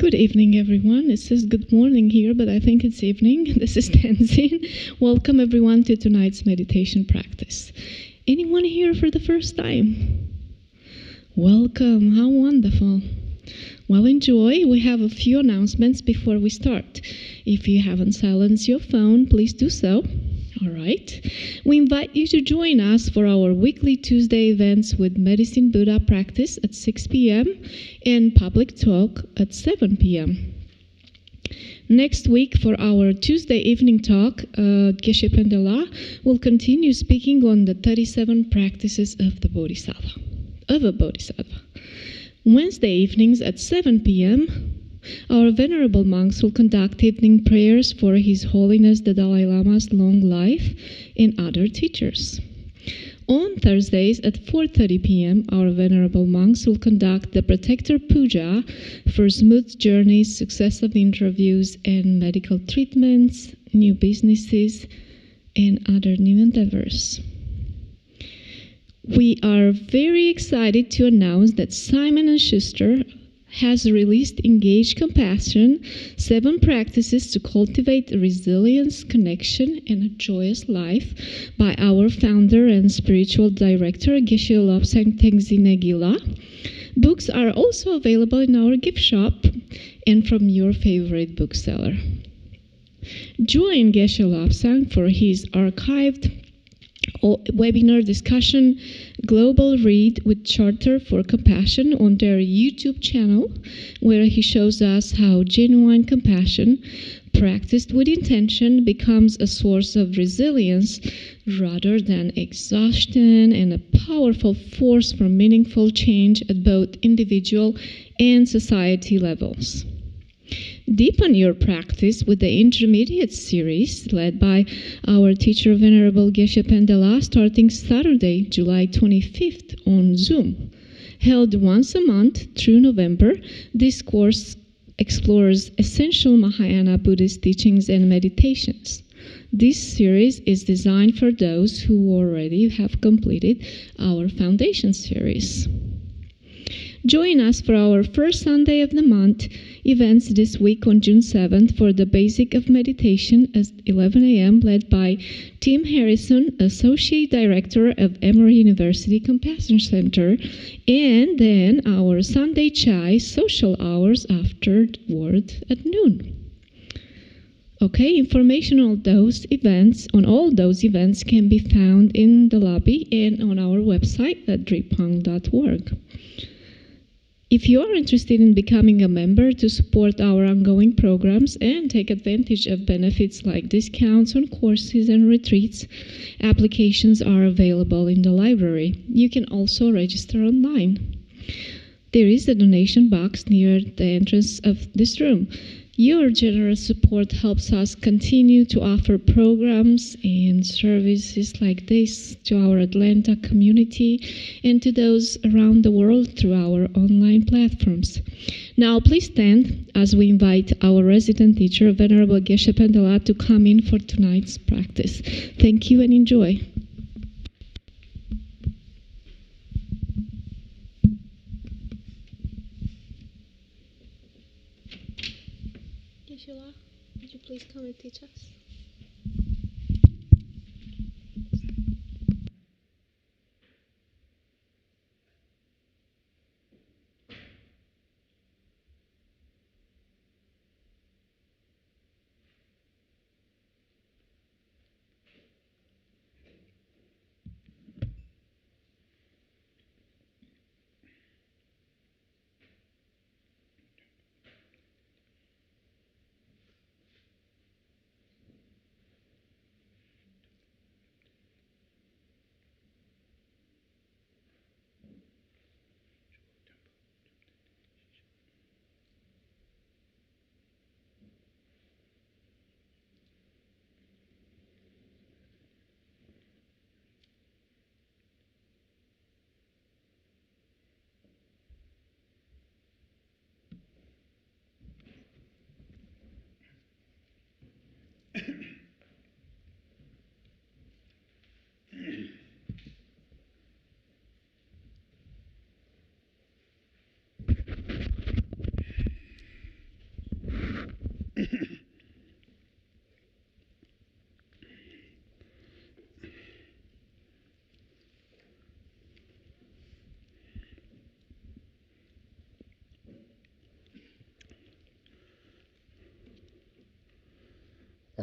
Good evening, everyone. It says good morning here, but I think it's evening. This is Tenzin. Welcome, everyone, to tonight's meditation practice. Anyone here for the first time? Welcome. How wonderful. Well, enjoy. We have a few announcements before we start. If you haven't silenced your phone, please do so. All right. We invite you to join us for our weekly Tuesday events with Medicine Buddha practice at 6 p.m. and public talk at 7 p.m. Next week, for our Tuesday evening talk, Geshe Phende will continue speaking on the 37 practices of the Bodhisattva, Wednesday evenings at 7 p.m., our Venerable monks will conduct evening prayers for His Holiness the Dalai Lama's long life and other teachers. On Thursdays at 4:30 p.m., our Venerable monks will conduct the Protector Puja for smooth journeys, successive interviews, and medical treatments, new businesses, and other new endeavors. We are very excited to announce that Simon & Schuster has released Engage Compassion, 7 practices to cultivate resilience, connection, and a joyous life by our founder and spiritual director, Geshe Lobsang Tengzi Negila. Books are also available in our gift shop and from your favorite bookseller. Join Geshe Lobsang for his archived webinar discussion Global Read with Charter for Compassion on their YouTube channel, where he shows us how genuine compassion, practiced with intention, becomes a source of resilience rather than exhaustion and a powerful force for meaningful change at both individual and society levels. Deepen your practice with the Intermediate series led by our teacher Venerable Geshe Phende starting Saturday, July 25th on Zoom. Held once a month through November, this course explores essential Mahayana Buddhist teachings and meditations. This series is designed for those who already have completed our Foundation series. Join us for our first Sunday of the month events this week on June 7th for the Basic of Meditation at 11 a.m. led by Tim Harrison, Associate Director of Emory University Compassion Center, and then our Sunday Chai social hours afterward at noon. Okay, information on all those events can be found in the lobby and on our website at drepung.org. If you are interested in becoming a member to support our ongoing programs and take advantage of benefits like discounts on courses and retreats, applications are available in the library. You can also register online. There is a donation box near the entrance of this room. Your generous support helps us continue to offer programs and services like this to our Atlanta community and to those around the world through our online platforms. Now, please stand as we invite our resident teacher, Venerable Geshe Phende, to come in for tonight's practice. Thank you and enjoy. Would you please come and teach us?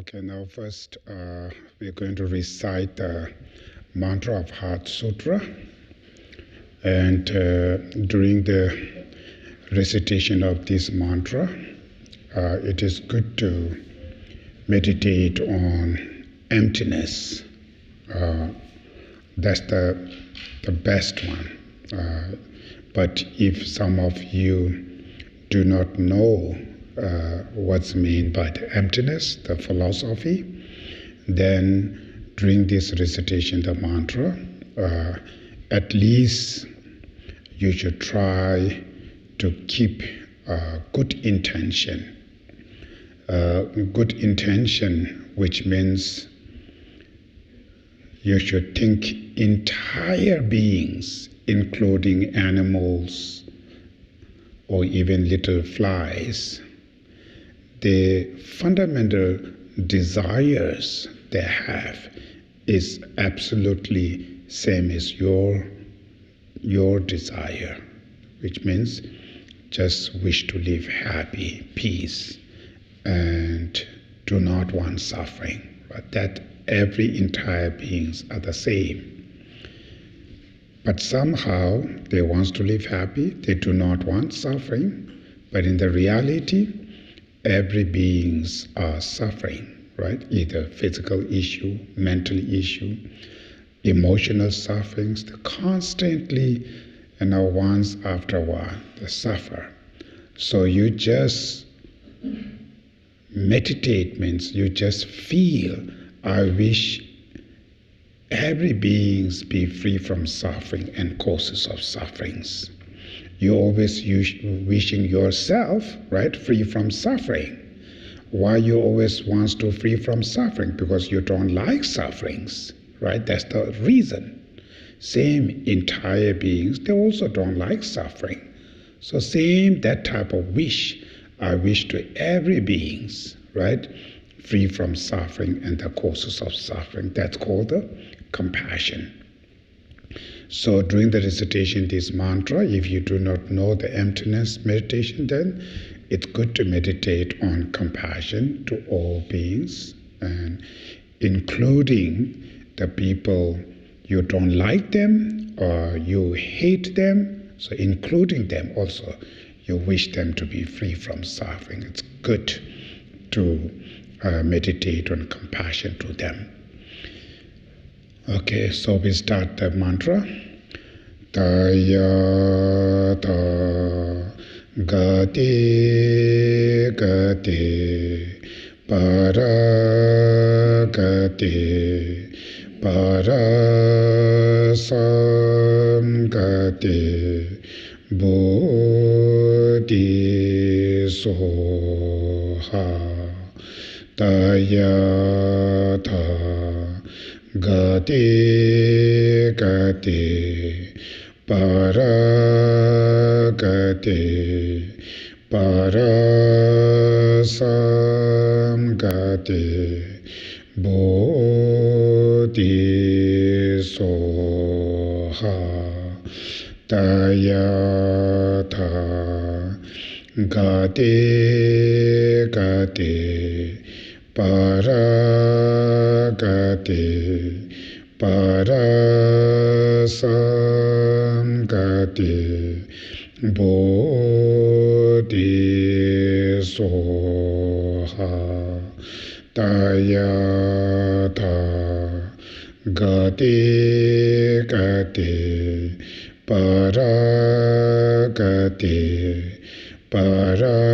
Okay, now first we're going to recite the mantra of Heart Sutra. And during the recitation of this mantra, it is good to meditate on emptiness. That's the best one. But if some of you do not know what's meant by the emptiness, the philosophy, then during this recitation of the mantra, at least you should try to keep good intention. Good intention, which means you should think entire beings, including animals or even little flies, the fundamental desires they have is absolutely same as your desire, which means just wish to live happy, peace, and do not want suffering. But that every entire beings are the same. But somehow they want to live happy, they do not want suffering, but in the reality, every beings are suffering, right? Either physical issue, mental issue, emotional sufferings, they constantly, once after a while, they suffer. So you just meditate means you just feel, I wish every beings be free from suffering and causes of sufferings. You always wishing yourself, right, free from suffering. Why you always want to free from suffering? Because you don't like sufferings, right? That's the reason. Same entire beings, they also don't like suffering. So same that type of wish, I wish to every beings, right, free from suffering and the causes of suffering. That's called the compassion. So during the recitation of this mantra, if you do not know the emptiness meditation, then it's good to meditate on compassion to all beings, and including the people you don't like them or you hate them, so including them also, you wish them to be free from suffering. It's good to meditate on compassion to them. Okay, so we start the mantra. Tayata gati gati paragati parasam gati bodhisoha tayata gati gati paragati parasam gati bodhisoha tayata gati gati paragati parasam gati bodhisoha tayata gati gati paragati parasam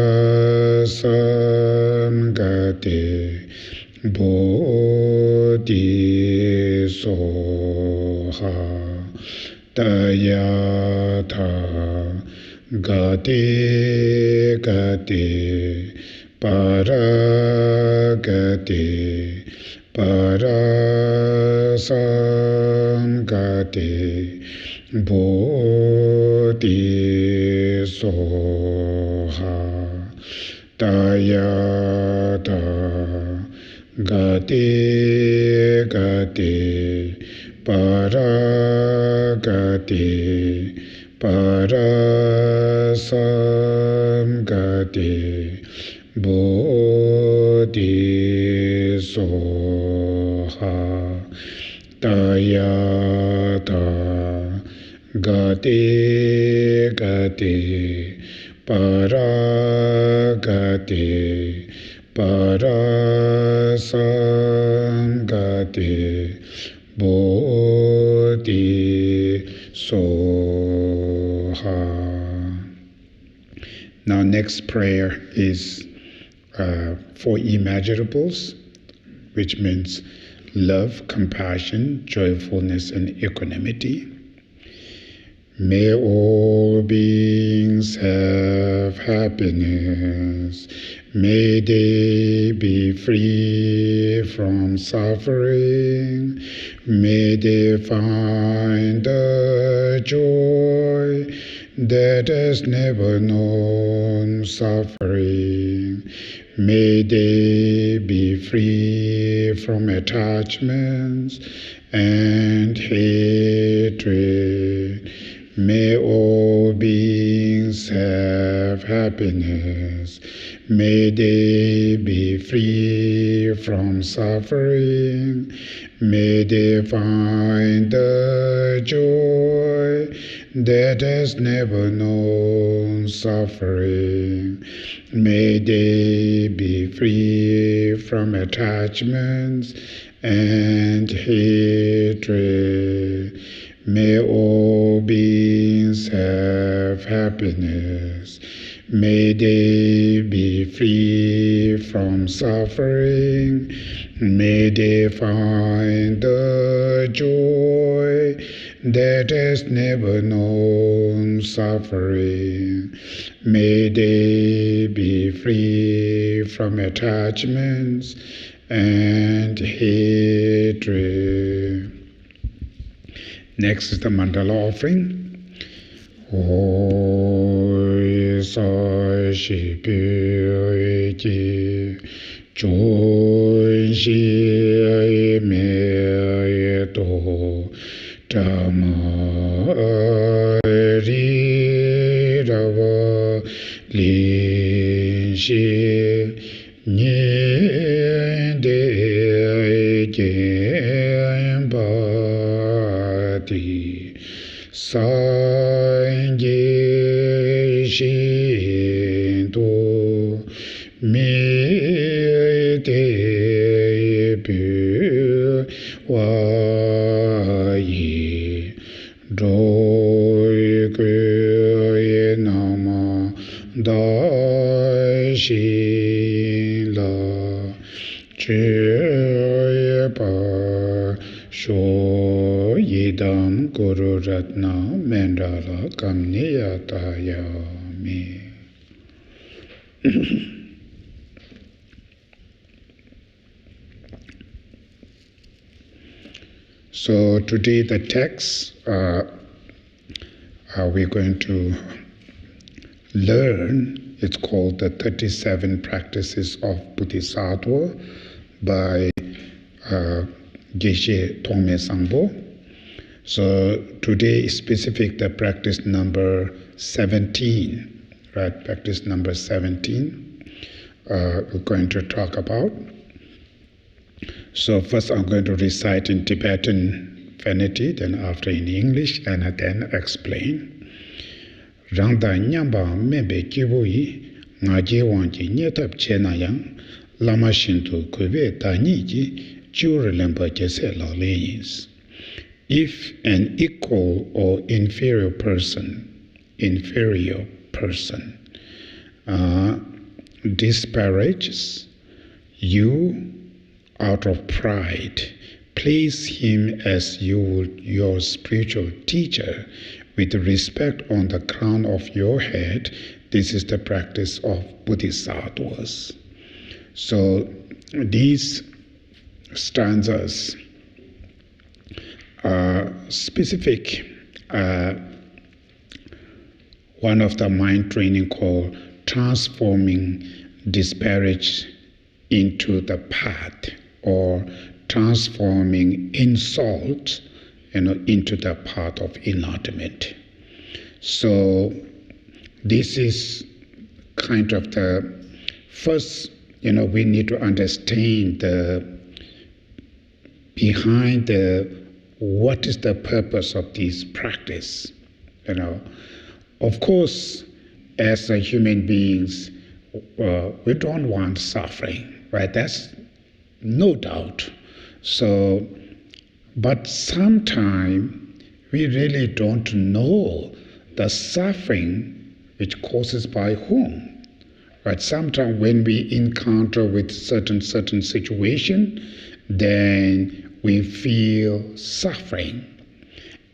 gati bodhisoha tayata gati gati paragati parasam gati bodhisoha tayata gati gati paragati parasam gati bodhisoha soha tayata gati gati paragati parasangati bodhisoha. Now next prayer is for immeasurables, which means love, compassion, joyfulness, and equanimity. May all beings have happiness. May they be free from suffering. May they find the joy that has never known suffering. May they be free from attachments and hatred. May all beings have happiness. May they be free from suffering. May they find the joy that has never known suffering. May they be free from attachments and hatred. May all beings have happiness. May they be free from suffering. May they find the joy that has never known suffering. May they be free from attachments and hatred. Next is the mandala offering. Oi sa shi pi ji choi shi me to tama ri rava li shi ni de gen ba ti Sangye Shinto Me Te Pu Wa Yi Doi Kue Nama Da Shin La Che Pa Sho Yidam Guru Ratna Mendala Kamniyataya Me. So today the text we're going to learn, it's called the 37 Practices of Bodhisattva by Geshe Togme Zangpo. So today is specific the practice number 17, right? Practice number 17 we're going to talk about. So first I'm going to recite in Tibetan Phende, then after in English, and then explain. Rangda nyamba membe kiboyi ngaje wanji nyetab chena yang lama shinto kube tani ji jurelemba jese laleyis. If an equal or inferior person disparages you out of pride, place him as you would your spiritual teacher with respect on the crown of your head. This is the practice of bodhisattvas. So these stanzas are specific. One of the mind training called transforming disparage into the path, or transforming insult into the path of enlightenment. So this is kind of the first we need to understand behind what is the purpose of this practice. Of course, as human beings, we don't want suffering, right? That's no doubt. So, but sometimes we really don't know the suffering which causes by whom. Right? Sometimes when we encounter with certain situation, then we feel suffering.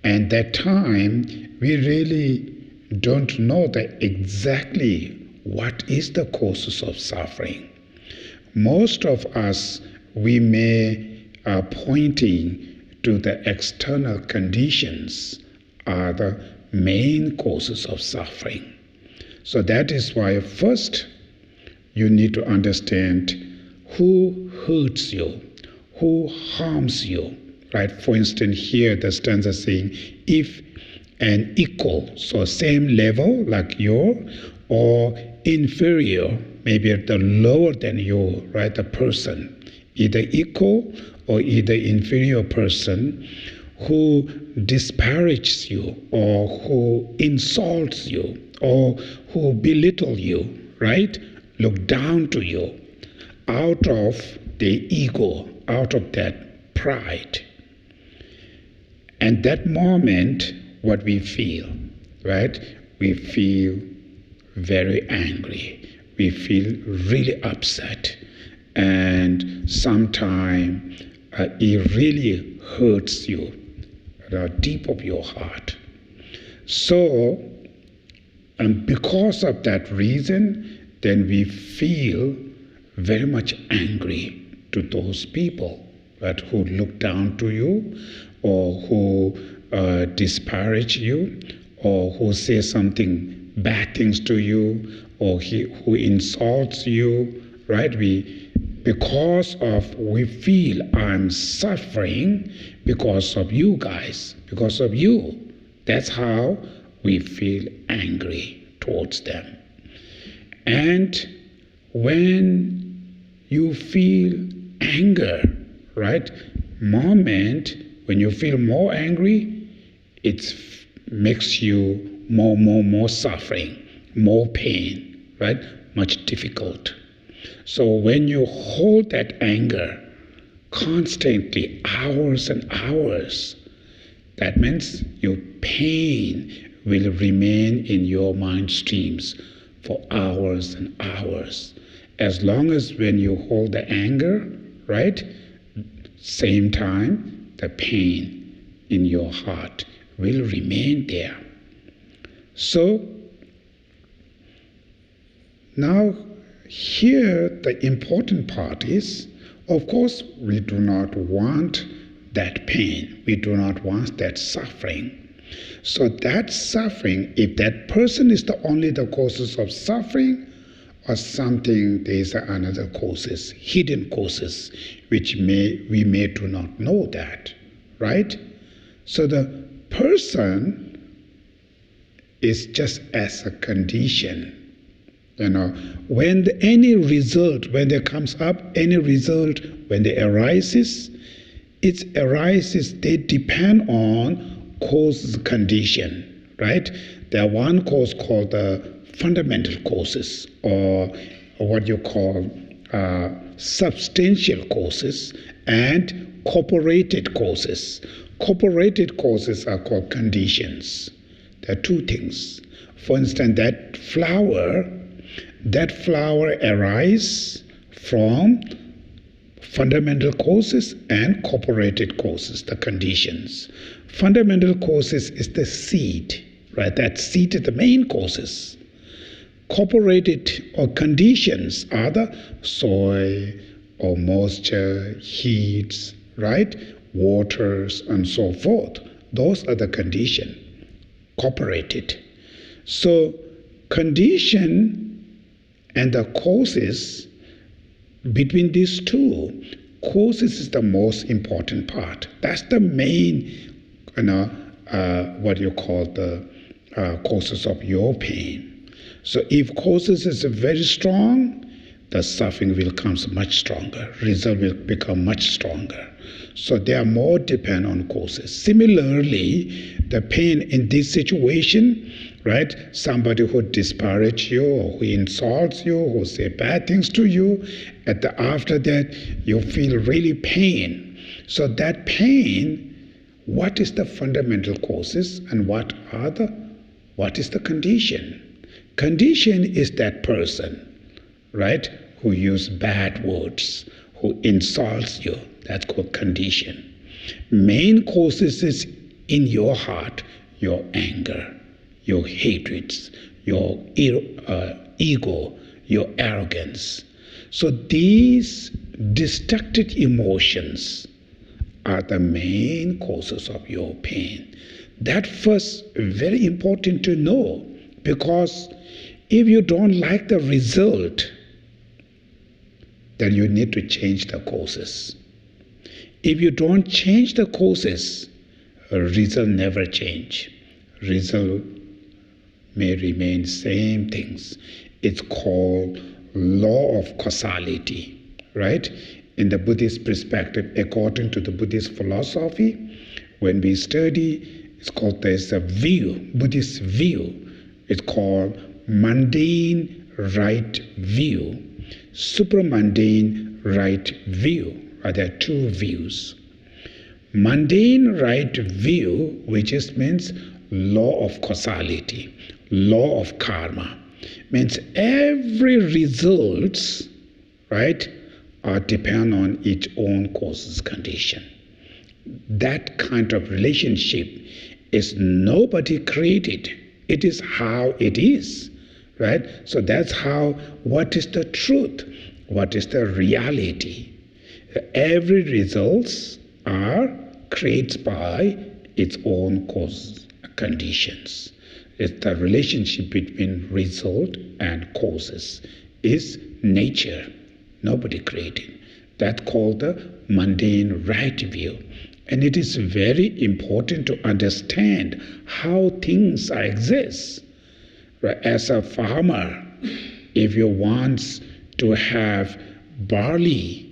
And that time, we really don't know exactly what is the causes of suffering. Most of us, we may are pointing to the external conditions are the main causes of suffering. So that is why first you need to understand who hurts you, who harms you. Right? For instance, here the stanza saying, if an equal, so same level like you, or inferior, maybe the lower than you, right? The person, either equal or either inferior person who disparages you or who insults you or who belittle you, right? Look down to you out of the ego, out of that pride. And that moment, what we feel, right? We feel very angry. We feel really upset. And sometimes it really hurts you at the deep of your heart. So, and because of that reason, then we feel very much angry to those people, right, who look down to you or who disparage you or who say something bad things to you or who insults you, right? Because we feel I'm suffering because of you guys, because of you. That's how we feel angry towards them. And when you feel anger, right, moment when you feel more angry, it makes you more suffering, more pain, right, much difficult. So when you hold that anger constantly, hours and hours, that means your pain will remain in your mind streams for hours and hours. As long as when you hold the anger, right, same time, the pain in your heart will remain there. So, now here the important part is, of course, we do not want that pain. We do not want that suffering. So that suffering, if that person is only the causes of suffering, or something, there is another causes, hidden causes, which we may do not know that, right? So the person is just as a condition. When any result, when there comes up any result, when it arises, they depend on cause condition, right? There are one cause called the fundamental causes, or what you call substantial causes, and corporated causes. Corporated causes are called conditions. There are two things. For instance, that flower arises from fundamental causes and corporated causes, the conditions. Fundamental causes is the seed, right? That seed is the main causes. Corporated or conditions are the soil or moisture, heats, right? Waters and so forth. Those are the conditions, corporated. So condition and the causes, between these two, causes is the most important part. That's the main, what you call the causes of your pain. So if causes is very strong, the suffering will become much stronger. Result will become much stronger. So they are more dependent on causes. Similarly, the pain in this situation, right? Somebody who disparages you, or who insults you, who say bad things to you, after that you feel really pain. So that pain, what is the fundamental causes and what is the condition? Condition is that person, right, who use bad words, who insults you. That's called condition. Main causes is in your heart, your anger, your hatreds, your ego, your arrogance. So these destructive emotions are the main causes of your pain. That first very important to know, because if you don't like the result, then you need to change the causes. If you don't change the causes, result never change. Result may remain same things. It's called law of causality, right? In the Buddhist perspective, according to the Buddhist philosophy, when we study, it's called, there's a view, Buddhist view. It's called mundane right view, supramundane right view. There are two views. Mundane right view, which just means law of causality, law of karma, means every results, right, are depend on its own causes condition. That kind of relationship is nobody created. It is how it is, right? So that's how, what is the truth? What is the reality? Every results are created by its own causes conditions. It's the relationship between result and causes is nature. Nobody created. That's called the mundane right view. And it is very important to understand how things exist. Right? As a farmer, if you want to have barley,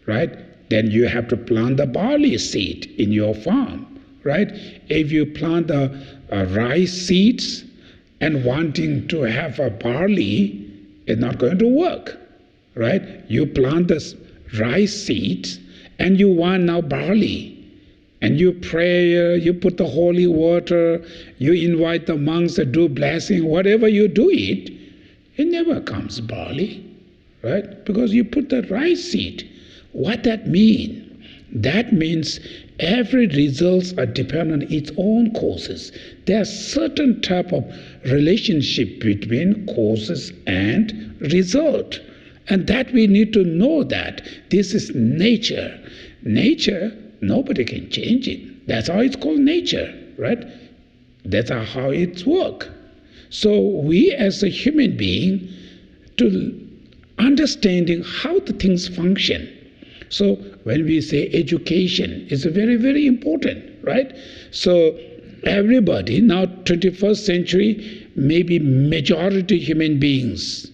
right, then you have to plant the barley seed in your farm, right? If you plant the rice seeds and wanting to have a barley, it's not going to work, right? You plant the rice seeds and you want now barley. And you pray, you put the holy water, you invite the monks to do blessing, whatever you do it never comes barley, right? Because you put the rice seed. What that mean? That means every results are dependent on its own causes. There are certain type of relationship between causes and result. And that we need to know that this is nature. Nature, nobody can change it. That's how it's called nature, right? That's how it works. So we as a human being, to understanding how the things function. So when we say education, it's very, very important, right? So everybody, now 21st century, maybe majority human beings,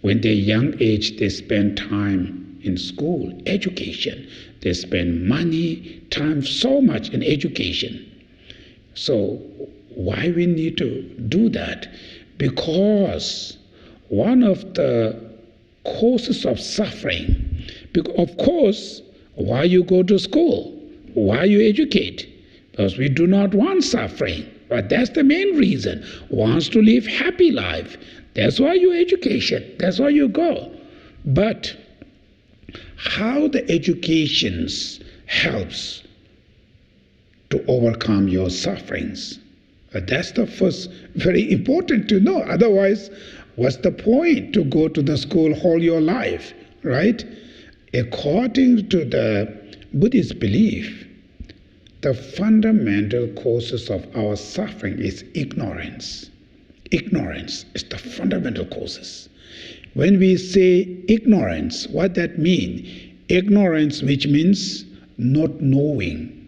when they're young age, they spend time in school, education. They spend money, time, so much in education. So why we need to do that? Because one of the causes of suffering, of course, why you go to school, why you educate? Because we do not want suffering. But that's the main reason. Wants to live happy life. That's why you education. That's why you go. But how the educations helps to overcome your sufferings? That's the first very important to know. Otherwise, what's the point to go to the school all your life, right? According to the Buddhist belief, the fundamental causes of our suffering is ignorance. Ignorance is the fundamental causes. When we say ignorance, what that means? Ignorance, which means not knowing,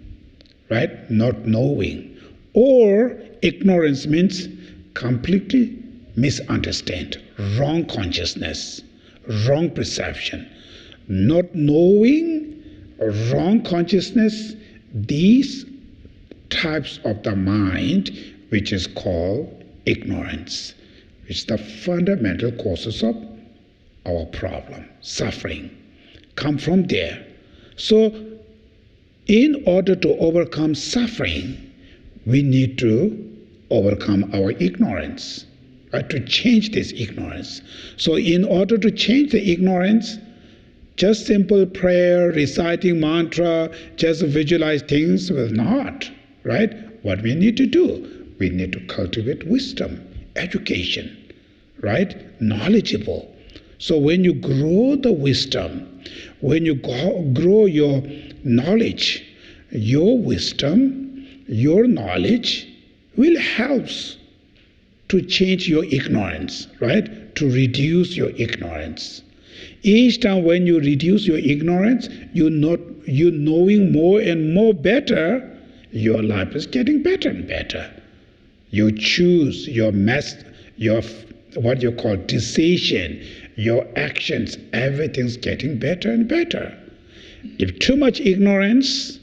right? Not knowing. Or ignorance means completely misunderstand, wrong consciousness, wrong perception. Not knowing, wrong consciousness, these types of the mind, which is called ignorance, which is the fundamental causes of our problem, suffering, come from there. So, in order to overcome suffering, we need to overcome our ignorance, right? To change this ignorance. So, in order to change the ignorance, just simple prayer, reciting mantra, just visualize things will not, right? What we need to do, we need to cultivate wisdom, education, right? Knowledgeable. So when you grow the wisdom, when you grow your knowledge, your wisdom, your knowledge will help to change your ignorance, right? To reduce your ignorance. Each time when you reduce your ignorance, you're knowing more and more better, your life is getting better and better. You choose your what you call decision, your actions, everything's getting better and better. If too much ignorance,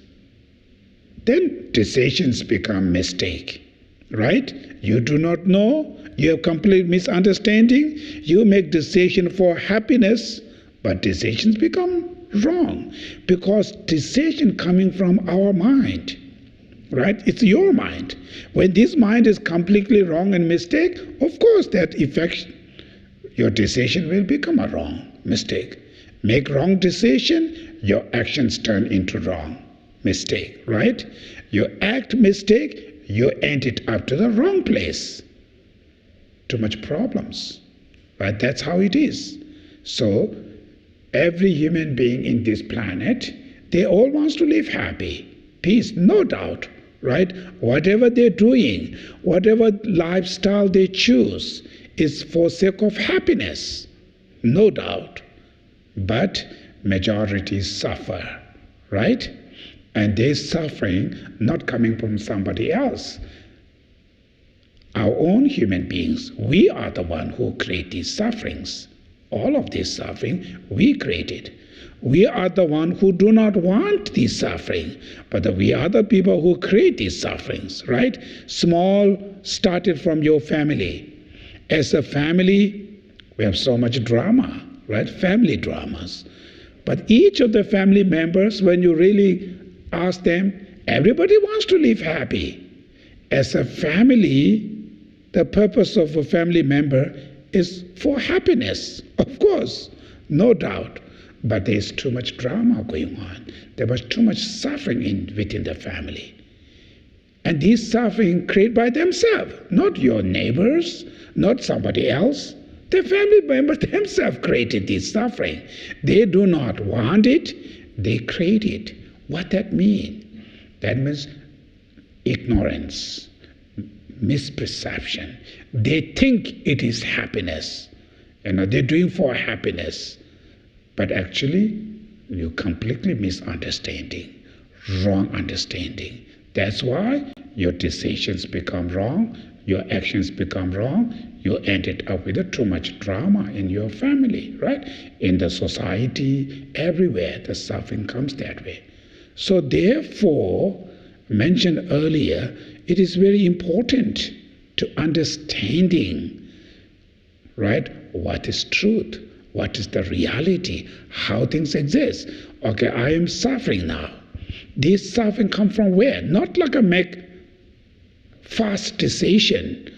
then decisions become mistake, right? You do not know, you have complete misunderstanding, you make decision for happiness, but decisions become wrong because decision coming from our mind, right? It's your mind. When this mind is completely wrong and mistake, of course that affects your decision will become a wrong mistake. Make wrong decision, your actions turn into wrong mistake, right? You act mistake, you end it up to the wrong place. Too much problems, right? That's how it is. So every human being in this planet, they all want to live happy, peace, no doubt, right? Whatever they're doing, whatever lifestyle they choose is for sake of happiness, no doubt. But majority suffer, right? And they're suffering not coming from somebody else. Our own human beings, we are the one who create these sufferings. All of this suffering, we created. We are the one who do not want this suffering, but we are the people who create these sufferings, right? Small started from your family. As a family, we have so much drama, right? Family dramas. But each of the family members, when you really ask them, everybody wants to live happy. As a family, the purpose of a family member is for happiness, of course, no doubt. But there's too much drama going on. There was too much suffering within the family. And these suffering created by themselves, not your neighbors, not somebody else. The family members themselves created this suffering. They do not want it, they create it. What that means? That means ignorance, misperception. They think it is happiness. They're doing for happiness. But actually, you're completely misunderstanding, wrong understanding. That's why your decisions become wrong, your actions become wrong, you ended up with too much drama in your family, right? In the society, everywhere, the suffering comes that way. So therefore, mentioned earlier, it is very important to understanding, right, what is truth, what is the reality, how things exist. Okay, I am suffering now. This suffering comes from where? Not like a make fast decision.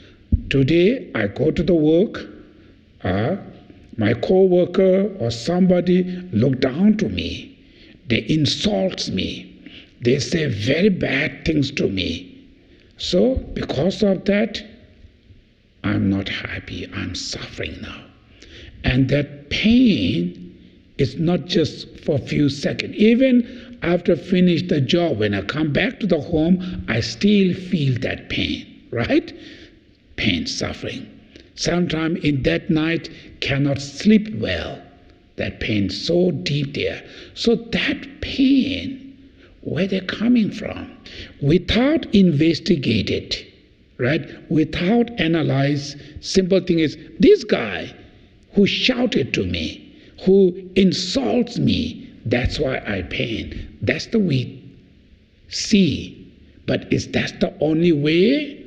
Today I go to the work, my co-worker or somebody look down to me. They insult me. They say very bad things to me. So because of that, I'm not happy, I'm suffering now. And that pain is not just for a few seconds. Even after finish the job, when I come back to the home, I still feel that pain, right? Pain, suffering. Sometimes in that night, cannot sleep well. That pain so deep there. So that pain, where they're coming from, without investigate it, right? Without analyze, simple thing is, this guy who shouted to me, who insults me. That's why I pain. That's the we see. But is that the only way?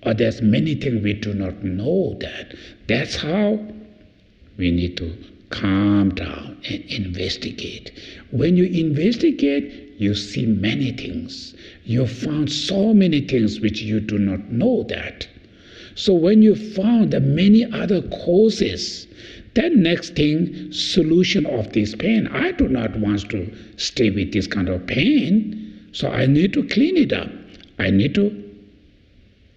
Or there's many things we do not know that. That's how we need to calm down and investigate. When you investigate, you see many things. You found so many things which you do not know that. So when you found the many other causes, then next thing, solution of this pain. I do not want to stay with this kind of pain, so I need to clean it up. I need to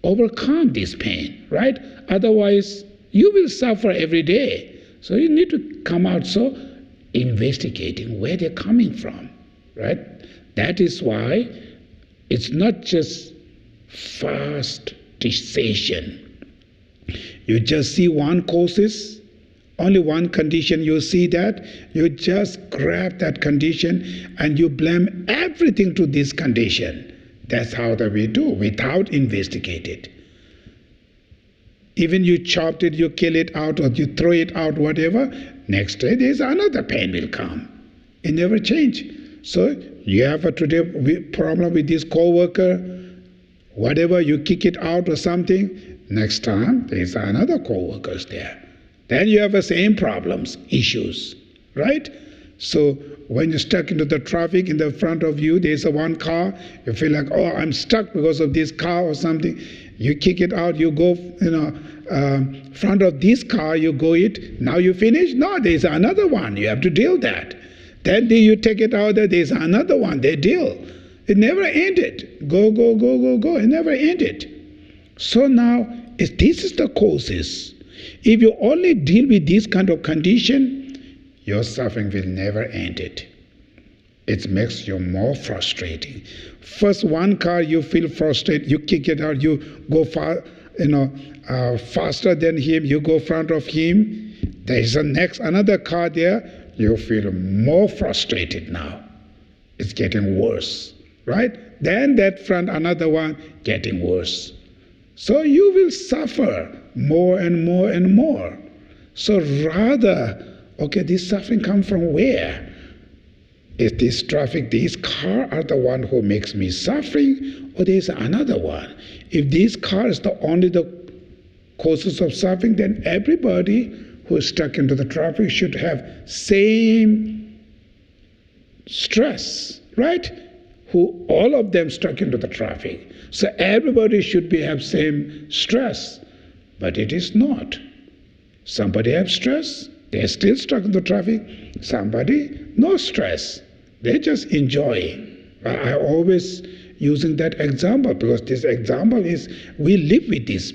overcome this pain, right? Otherwise, you will suffer every day. So you need to come out so investigating where they're coming from, right? That is why it's not just fast decision. You just see one causes, only one condition, you see that, you just grab that condition and you blame everything to this condition. That's how that we do, without investigating. Even you chopped it, you kill it out, or you throw it out, whatever, next day there's another pain will come. It never change. So you have a today problem with this co-worker, whatever, you kick it out or something, next time there's another co-workers there. Then you have the same problems, issues, right? So when you're stuck into the traffic in the front of you, there's a one car, you feel like, oh, I'm stuck because of this car or something. You kick it out, you go, front of this car, you go it, now you finish? No, there's another one, you have to deal that. Then you take it out, there's another one, they deal. It never ended. Go, go, go, go, go, it never ended. So now, this is the causes. If you only deal with this kind of condition, your suffering will never end it. It makes you more frustrating. First one car you feel frustrated, you kick it out, you go faster than him, you go in front of him. There is another car there, you feel more frustrated now. It's getting worse, right? Then that front, another one, getting worse. So you will suffer more and more and more. So rather, okay, this suffering comes from where? Is this traffic, this car are the one who makes me suffering, or there's another one? If this car is only the causes of suffering, then everybody who is stuck into the traffic should have same stress, right? All of them stuck into the traffic. So everybody should have same stress, but it is not. Somebody have stress, they're still stuck in the traffic. Somebody, no stress. They just enjoy. I always using that example because this example is we live with this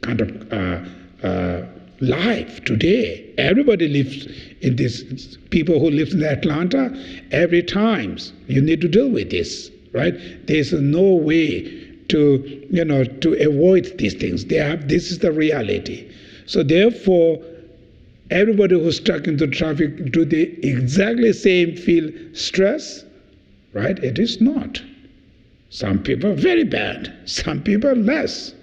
kind of life today. Everybody lives in this. People who live in Atlanta, every time you need to deal with this, right? There's no way to avoid these things. This is the reality. So therefore, everybody who's stuck into traffic, do they exactly same feel stress? Right? It is not. Some people very bad, some people less.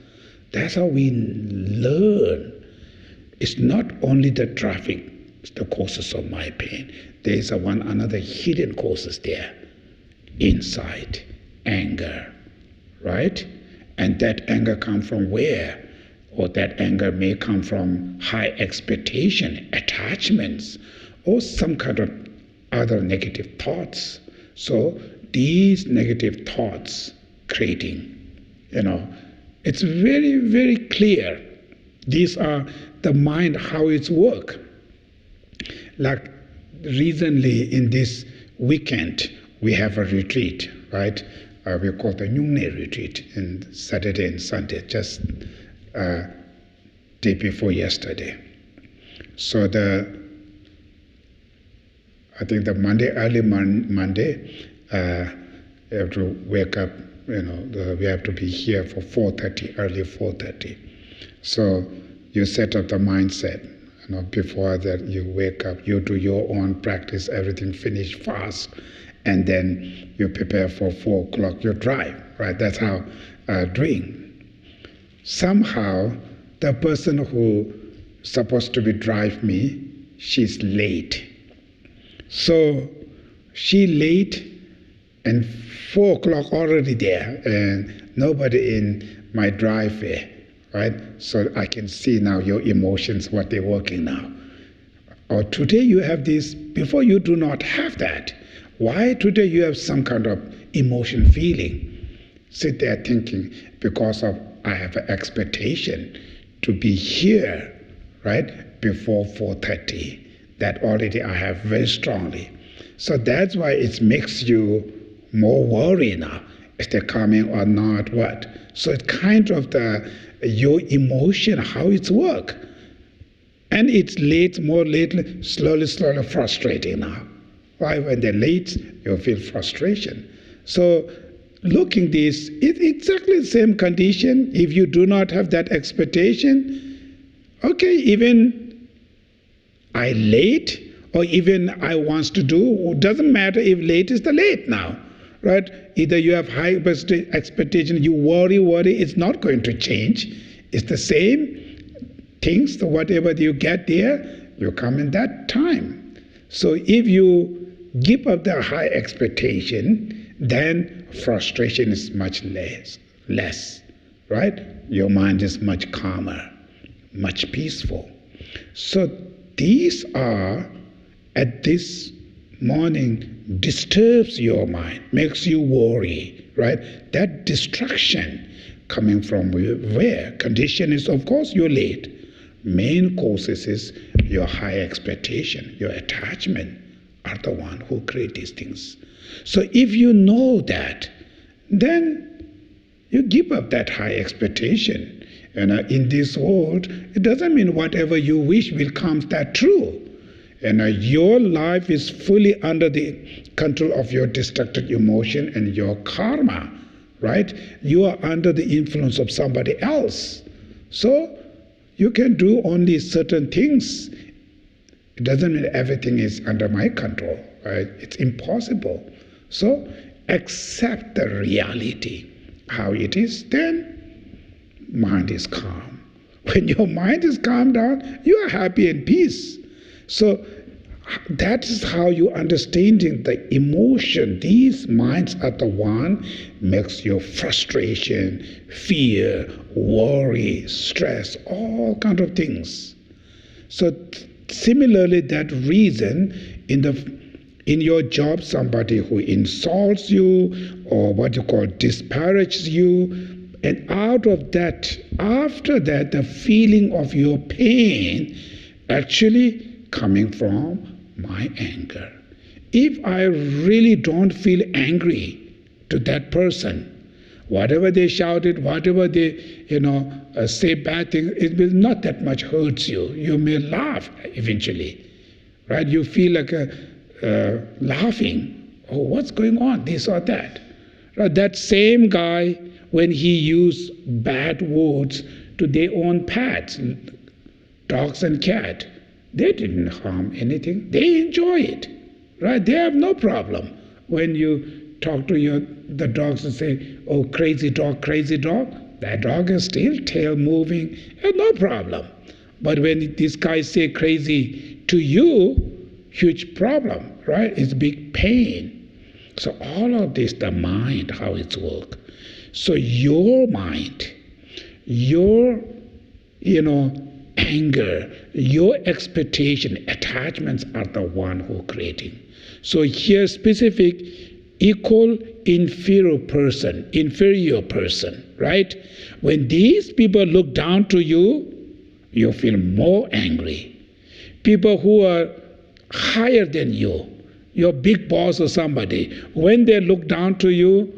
That's how we learn. It's not only the traffic, it's the causes of my pain. There is another hidden causes there. Inside, anger, right? And that anger comes from where? Or that anger may come from high expectation, attachments, or some kind of other negative thoughts. So these negative thoughts creating, it's very, very clear. These are the mind, how it's work. Like recently in this weekend, we have a retreat, right? We call the Nyungne retreat in Saturday and Sunday, just day before yesterday. So I think the Monday, early Monday, you have to wake up, we have to be here for 4:30, early 4:30. So you set up the mindset, before that you wake up, you do your own practice, everything finish fast, and then you prepare for 4 o'clock, you drive, right? That's how doing. Somehow, the person who supposed to be drive me, she's late. So she late and 4 o'clock already there and nobody in my driveway, right? So I can see now your emotions, what they're working now. Or today you have this, before you do not have that. Why today you have some kind of emotion feeling? Sit there thinking, because of I have an expectation to be here, right, before 4:30. That already I have very strongly. So that's why it makes you more worried now. Is they coming or not, what? So it's kind of your emotion, how it's work. And it's late, more lately, slowly frustrating now. Why? When they're late, you feel frustration. So looking this, it's exactly the same condition. If you do not have that expectation, okay, even I late, or even I wants to do, it doesn't matter if late is the late now, right? Either you have high expectation, you worry, it's not going to change. It's the same things, so whatever you get there, you come in that time. So if you give up the high expectation, then frustration is much less, right? Your mind is much calmer, much peaceful. So these are, at this morning, disturbs your mind, makes you worry, right? That distraction coming from where? Condition is, of course, you're late. Main causes is your high expectation, your attachment are the one who create these things. So if you know that, then you give up that high expectation. And in this world, it doesn't mean whatever you wish will come that true. And your life is fully under the control of your destructive emotion and your karma, right? You are under the influence of somebody else. So you can do only certain things. It doesn't mean everything is under my control, right? It's impossible. So accept the reality, how it is, then mind is calm. When your mind is calmed down, you are happy and peace. So that is how you understanding the emotion. These minds are the one makes your frustration, fear, worry, stress, all kind of things. So similarly, that reason in your job, somebody who insults you or what you call disparages you, and out of that, after that, the feeling of your pain actually coming from my anger. If I really don't feel angry to that person, whatever they shouted, whatever they say bad things, it will not that much hurt you. You may laugh eventually, right? You feel like laughing. Oh, what's going on? This or that. Right? That same guy, when he used bad words to their own pets, dogs and cat, they didn't harm anything. They enjoy it, right? They have no problem. When you talk to the dogs and say, "Oh, crazy dog," that dog is still tail moving, and no problem. But when this guy say crazy to you, huge problem, right? It's big pain. So all of this, the mind, how it's work. So your mind, your, anger, your expectation, attachments are the one who creating. So here specific, equal, inferior person, right? When these people look down to you, you feel more angry. People who are higher than you, your big boss or somebody, when they look down to you,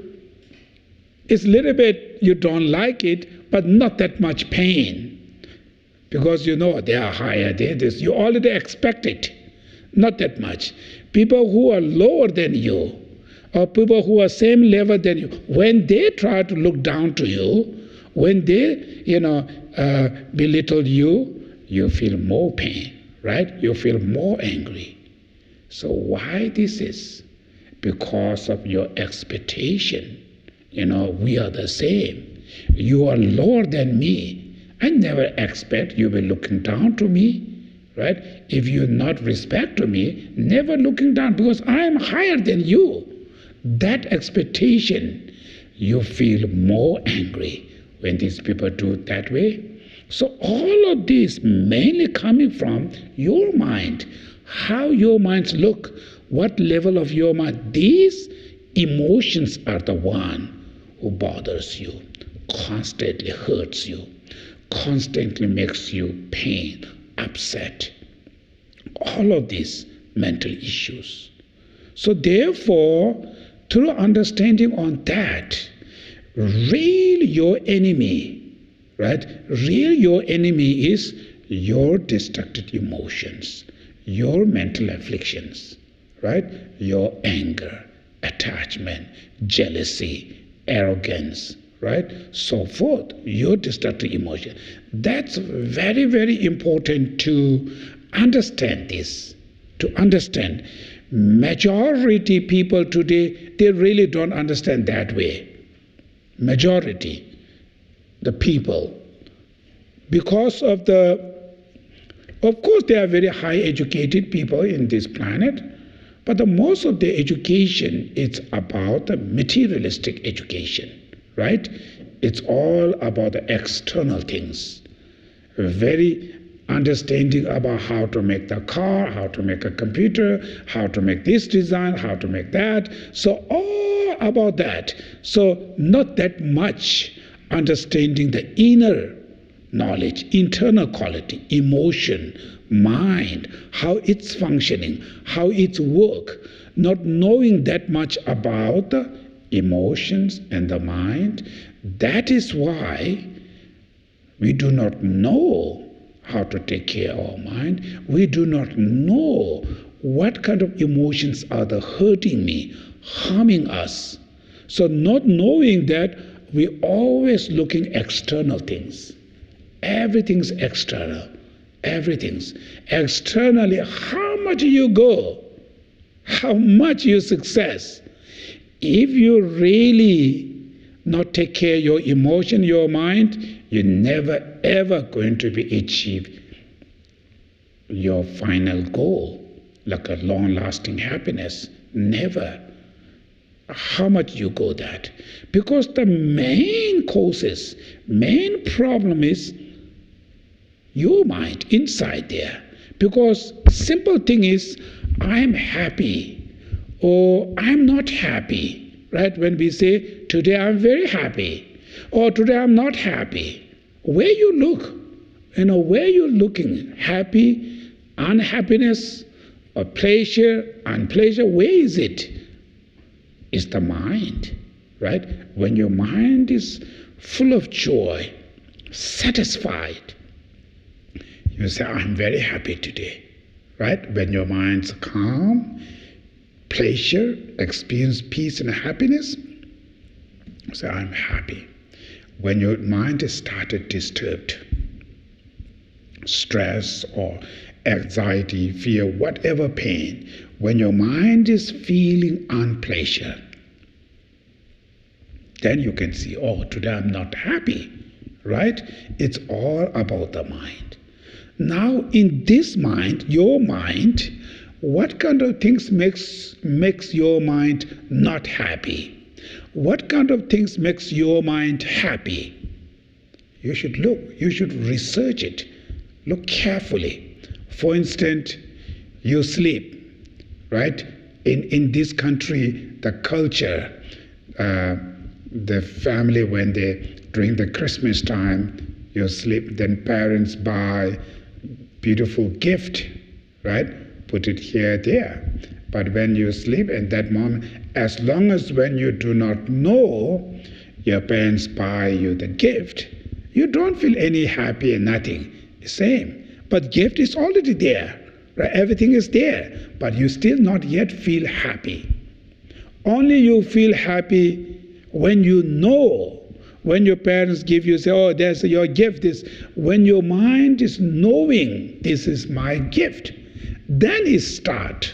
it's a little bit, you don't like it, but not that much pain. Because they are higher, this. You already expect it, not that much. People who are lower than you, or people who are same level than you, when they try to look down to you, when they, belittle you, you feel more pain, right? You feel more angry. So why this is? Because of your expectation. We are the same. You are lower than me. I never expect you will looking down to me, right? If you not respect to me, never looking down because I am higher than you. That expectation, you feel more angry when these people do it that way. So all of this mainly coming from your mind, how your minds look, what level of your mind. These emotions are the one who bothers you, constantly hurts you, constantly makes you pain, upset. All of these mental issues. So therefore, through understanding on that, really your enemy, right? Really your enemy is your destructive emotions, your mental afflictions, right? Your anger, attachment, jealousy, arrogance, right? So forth, your destructive emotion. That's very, very important to understand this, to understand. Majority people today, they really don't understand that way. Majority, the people, because of course there are very high educated people in this planet, but the most of the education is about the materialistic education, right? It's all about the external things. Very understanding about how to make the car, how to make a computer, how to make this design, how to make that. So all about that. So not that much understanding the inner knowledge, internal quality, emotion, mind, how it's functioning, how it's work. Not knowing that much about the emotions and the mind. That is why we do not know how to take care of our mind. We do not know what kind of emotions are the hurting me, harming us. So not knowing that, we always looking external things. Everything's external. Everything's externally. How much you go, how much you success. If you really not take care of your emotion, your mind, you're never ever going to be achieve your final goal, like a long-lasting happiness. Never. How much you go that? Because the main causes, main problem is your mind inside there. Because simple thing is, I'm happy or I'm not happy. Right? When we say, today I'm very happy, or today I'm not happy. Where you look, where you're looking, happy, unhappiness, or pleasure, unpleasure, where is it? It's the mind, right? When your mind is full of joy, satisfied, you say, I'm very happy today, right? When your mind's calm, pleasure, experience peace and happiness, say, I'm happy. When your mind is started disturbed, stress or anxiety, fear, whatever pain, when your mind is feeling unpleasure, then you can see, oh, today I'm not happy, right? It's all about the mind. Now, in this mind, your mind, what kind of things makes your mind not happy? What kind of things makes your mind happy? You should look, you should research it. Look carefully. For instance, you sleep, right? In this country, the culture, the family, when during the Christmas time, you sleep, then parents buy beautiful gift, right? Put it here, there. But when you sleep at that moment, as long as when you do not know, your parents buy you the gift, you don't feel any happy and nothing. Same. But gift is already there. Right? Everything is there. But you still not yet feel happy. Only you feel happy when you know. When your parents give you, say, oh, there's your gift. When your mind is knowing, this is my gift, then it starts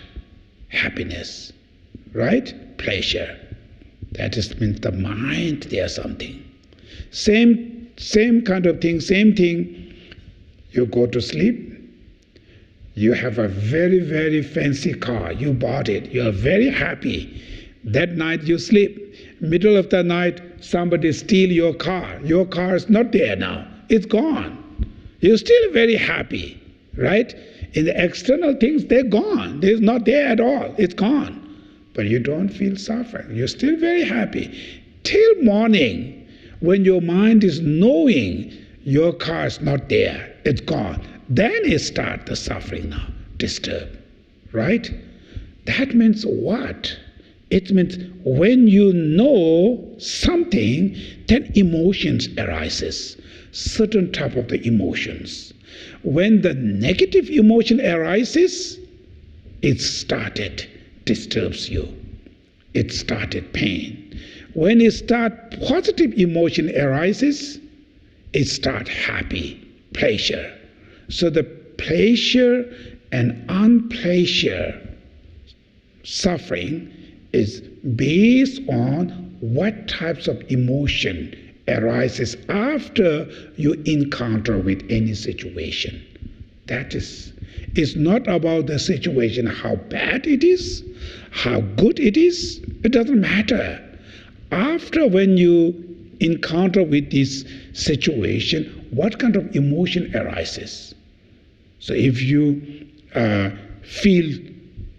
happiness, right? Pleasure. That means the mind, there's something. Same kind of thing, same thing. You go to sleep, You have a very, very fancy car. You bought it. You are very happy. That night you sleep. Middle of the night, somebody steal your car. Your car is not there now. It's gone. You're still very happy, right? In the external things, they're gone. They're not there at all. It's gone. But you don't feel suffering. You're still very happy. Till morning, when your mind is knowing your car is not there, it's gone, then it starts the suffering now, disturb, right? That means what? It means when you know something, then emotions arises, certain type of the emotions. When the negative emotion arises, it started, disturbs you. It started pain. When it start positive emotion arises, it start happy, pleasure. So the pleasure and unpleasure suffering is based on what types of emotion arises after you encounter with any situation. That is, it's not about the situation, how bad it is, how good it is, it doesn't matter. After when you encounter with this situation, what kind of emotion arises? So if you feel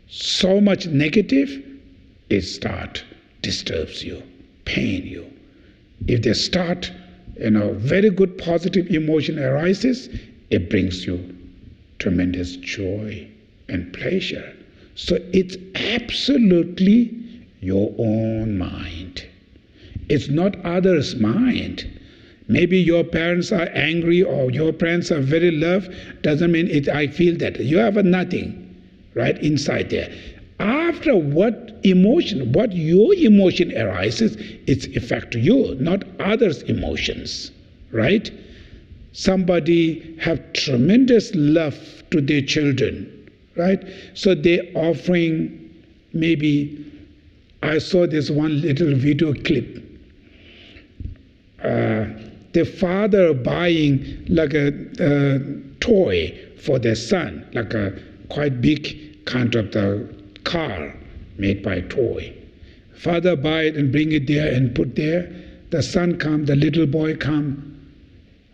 so much negative, it disturbs you, pain you. If they start, very good positive emotion arises, it brings you tremendous joy and pleasure. So it's absolutely your own mind. It's not others' mind. Maybe your parents are angry or your parents are very love, doesn't mean I feel that. You have a nothing, right, inside there. After what your emotion arises, it's affect you, not others' emotions, right? Somebody have tremendous love to their children, right? So they're offering, maybe, I saw this one little video clip. The father buying like a toy for their son, like a quite big kind of the car made by toy. Father buy it and bring it there and put there. The son come, the little boy come.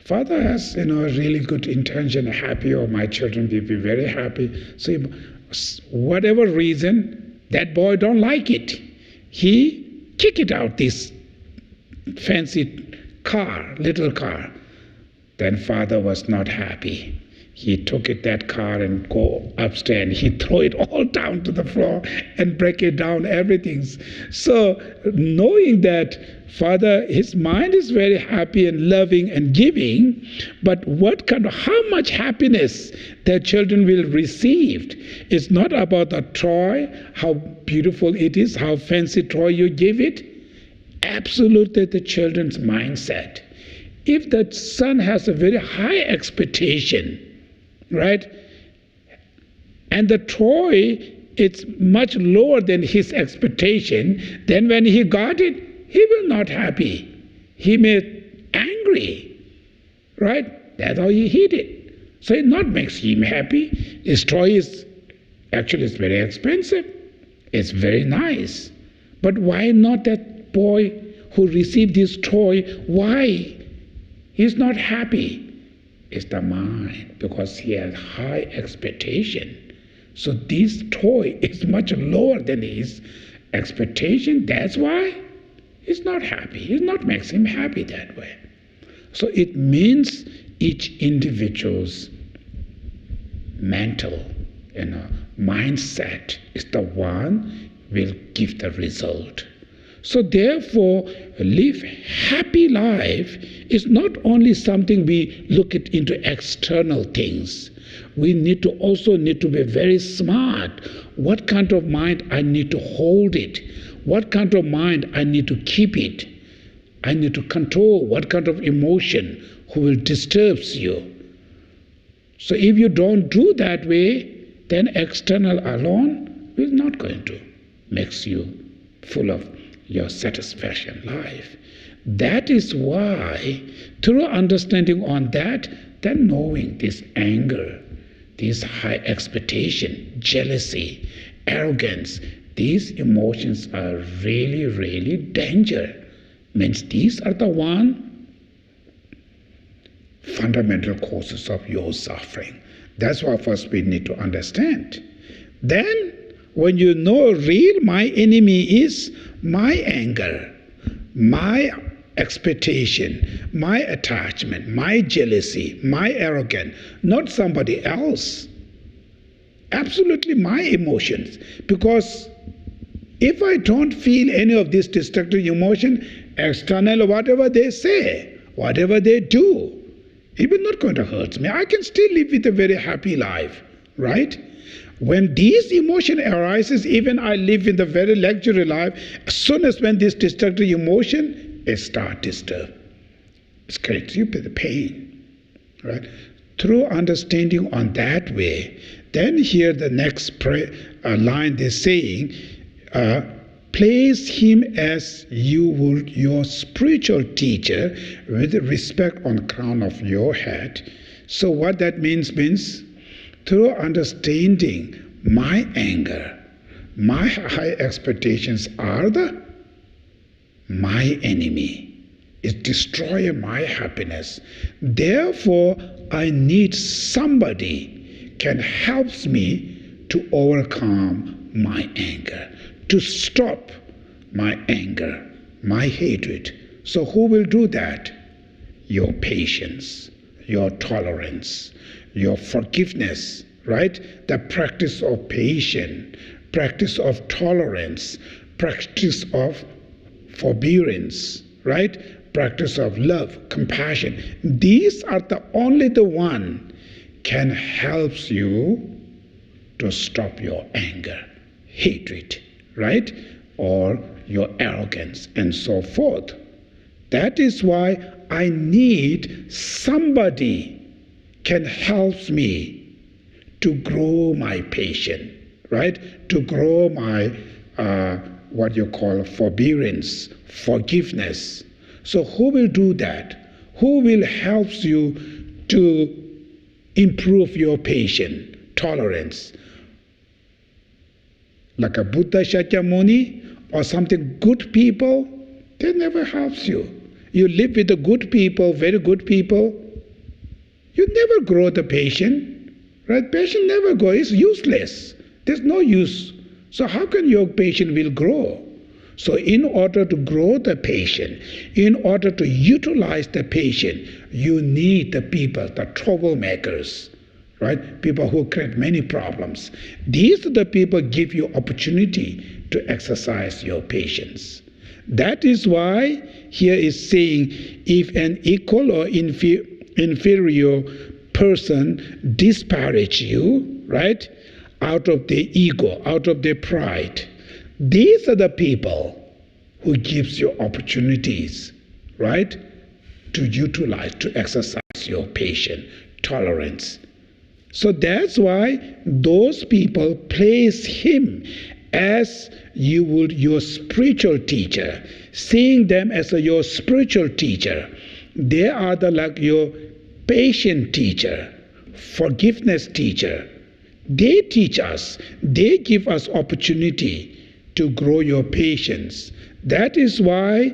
Father has, really good intention, happy, or my children will be very happy. So whatever reason, that boy don't like it. He kick it out, this fancy car, little car. Then father was not happy. He took that car and go upstairs and he throw it all down to the floor and break it down, everything. So knowing that father, his mind is very happy and loving and giving, but how much happiness their children will receive. It's not about the toy, how beautiful it is, how fancy toy you give it. Absolutely the children's mindset. If the son has a very high expectation, right, and the toy is much lower than his expectation, then when he got it, he will not happy. He may angry, right? That's how he hid it. So it not makes him happy. His toy is actually it's very expensive. It's very nice. But why not that boy who received this toy, why? He's not happy. It's the mind, because he has high expectation. So this toy is much lower than his expectation. That's why he's not happy. It not makes him happy that way. So it means each individual's mental, mindset is the one will give the result. So therefore, live happy life is not only something we look at into external things. We also need to be very smart. What kind of mind I need to hold it? What kind of mind I need to keep it? I need to control what kind of emotion who will disturb you. So if you don't do that way, then external alone will not going to make you full of your satisfaction life. That is why, through understanding on that, then knowing this anger, these high expectation, jealousy, arrogance, these emotions are really, really danger. Means these are the one fundamental causes of your suffering. That's why first we need to understand. Then, when you know real my enemy is my anger, my expectation, my attachment, my jealousy, my arrogance, not somebody else. Absolutely my emotions. Because if I don't feel any of this destructive emotion, external, whatever they say, whatever they do, it will not going to hurt me. I can still live with a very happy life, right? When these emotion arises, even I live in the very luxury life, as soon as when this destructive emotion, it start disturb. It creates you with the pain, right? Through understanding on that way, then here the next line they're saying, place him as you would your spiritual teacher with respect on the crown of your head. So what that means through understanding my anger, my high expectations are my enemy. It destroys my happiness. Therefore, I need somebody can help me to overcome my anger, to stop my anger, my hatred. So who will do that? Your patience, your tolerance, your forgiveness, right? The practice of patience, practice of tolerance, practice of forbearance, right? Practice of love, compassion. These are the only the one can help you to stop your anger, hatred, right? Or your arrogance and so forth. That is why I need somebody can help me to grow my patience, right? To grow my what you call forbearance, forgiveness. So who will do that? Who will help you to improve your patience, tolerance? Like a Buddha Shakyamuni or something good people, they never helps you. You live with the good people, very good people, you never grow the patience, right? Patience never grows, it's useless. There's no use. So how can your patience will grow? So in order to grow the patience, in order to utilize the patience, you need the people, the troublemakers, right? People who create many problems. These are the people give you opportunity to exercise your patience. That is why here is saying, if an equal or inferior person disparage you, right? Out of their ego, out of their pride. These are the people who gives you opportunities, right? To utilize, to exercise your patience, tolerance. So that's why those people place him as you would your spiritual teacher, seeing them as your spiritual teacher. They are like your patient teacher, forgiveness teacher. They teach us, they give us opportunity to grow your patience. That is why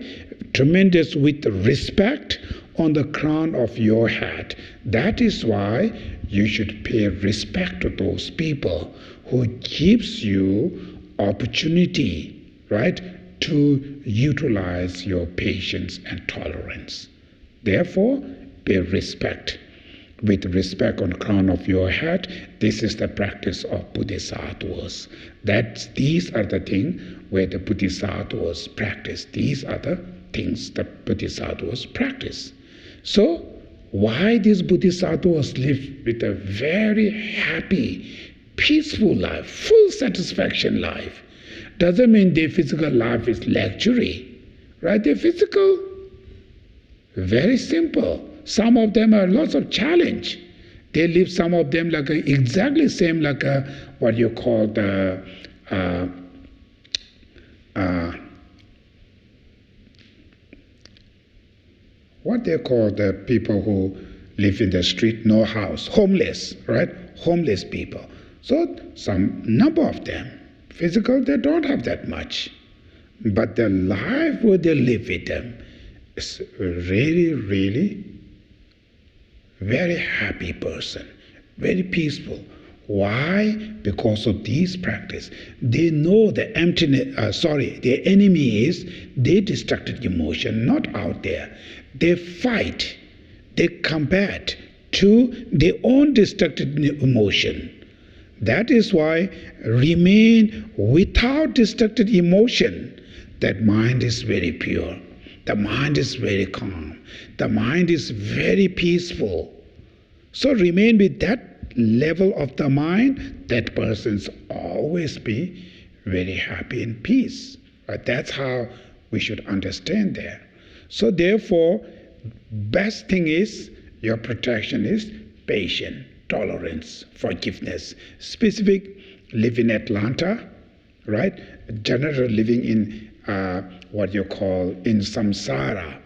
tremendous with respect on the crown of your head. That is why you should pay respect to those people who gives you opportunity, right, to utilize your patience and tolerance. Therefore, pay respect. With respect on the crown of your head, this is the practice of bodhisattvas. These are the things where the bodhisattvas practice. These are the things the bodhisattvas practice. So, why these bodhisattvas live with a very happy, peaceful life, full satisfaction life? Doesn't mean their physical life is luxury, right? Their physical, very simple. Some of them are lots of challenge. They live, some of them like exactly same like what you call the what they call the people who live in the street, no house, homeless, right? homeless people. So some number of them, physical, they don't have that much. But the life where they live with them is really, really very happy person, very peaceful. Why? Because of these practice. They know the emptiness, the enemy is their destructive emotion, not out there. They fight, they combat to their own destructive emotion. That is why remain without destructive emotion. That mind is very pure. The mind is very calm. The mind is very peaceful. So remain with that level of the mind, that person's always be very happy and peace. Right? That's how we should understand that. So therefore, best thing is, your protection is patience, tolerance, forgiveness. Specific, live in Atlanta, right? General living in what you call in samsara.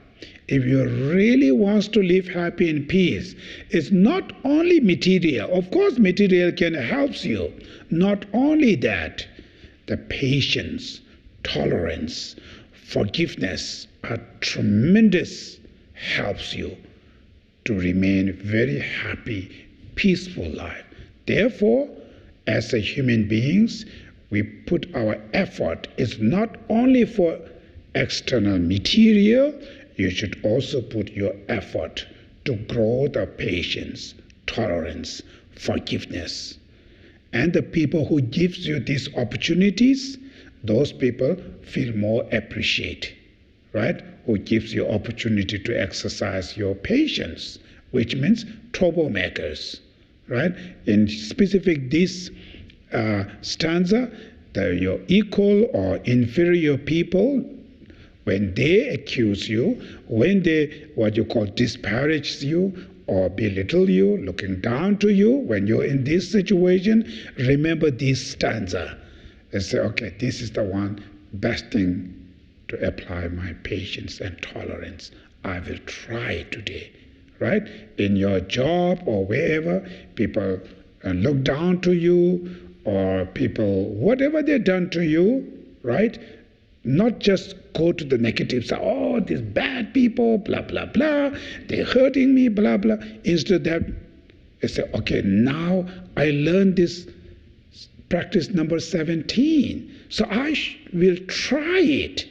If you really want to live happy and peace, it's not only material. Of course, material can help you. Not only that, the patience, tolerance, forgiveness are tremendous helps you to remain very happy, peaceful life. Therefore, as a human beings, we put our effort. It's not only for external material, you should also put your effort to grow the patience, tolerance, forgiveness. And the people who gives you these opportunities, those people feel more appreciate, right? Who gives you opportunity to exercise your patience, which means troublemakers, right? In specific this stanza, your equal or inferior people, when they accuse you, when they, what you call, disparage you or belittle you, looking down to you, when you're in this situation, remember this stanza and say, okay, this is the one best thing to apply my patience and tolerance. I will try today, right? In your job or wherever, people look down to you, or people, whatever they've done to you, right? Not just go to the negative side, oh, these bad people, blah, blah, blah, they're hurting me, blah, blah. Instead of that, I say, okay, now I learned this practice number 17. So I will try it